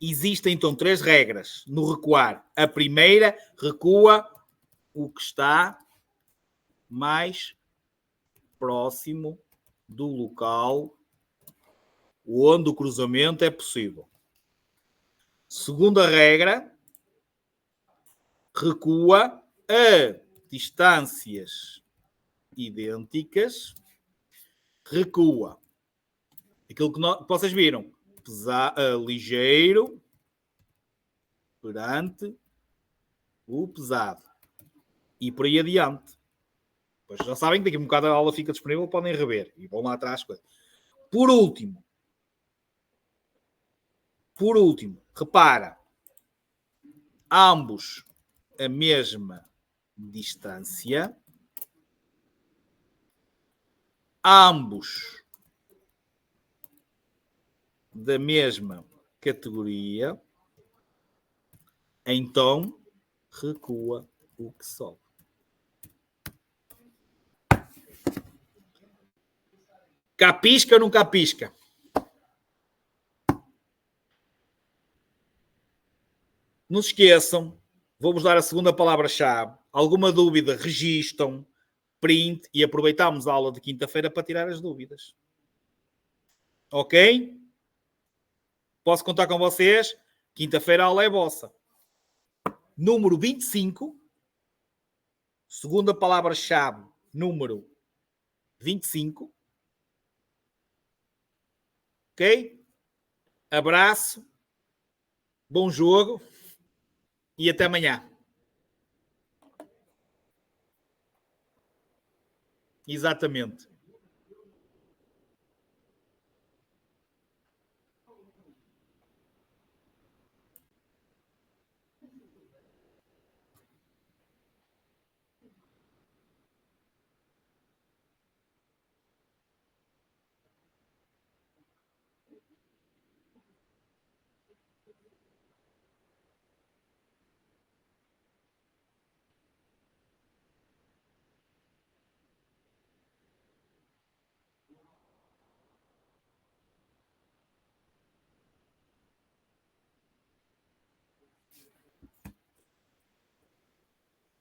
existem então 3 regras no recuar. A primeira, recua o que está mais próximo do local onde o cruzamento é possível. Segunda regra, recua a distâncias idênticas, recua. Aquilo que vocês viram, ligeiro perante o pesado. E por aí adiante. Pois já sabem que daqui a um bocado a aula fica disponível, podem rever. E vão lá atrás. Por último, repara, ambos a mesma distância, ambos da mesma categoria, então recua o que sobe. Capisca ou não capisca? Não se esqueçam, vou-vos dar a segunda palavra-chave. Alguma dúvida, registam, print e aproveitamos a aula de quinta-feira para tirar as dúvidas. Ok? Posso contar com vocês? Quinta-feira a aula é vossa. Número 25. Segunda palavra-chave. Número 25. Ok? Abraço. Bom jogo. E até amanhã. Exatamente.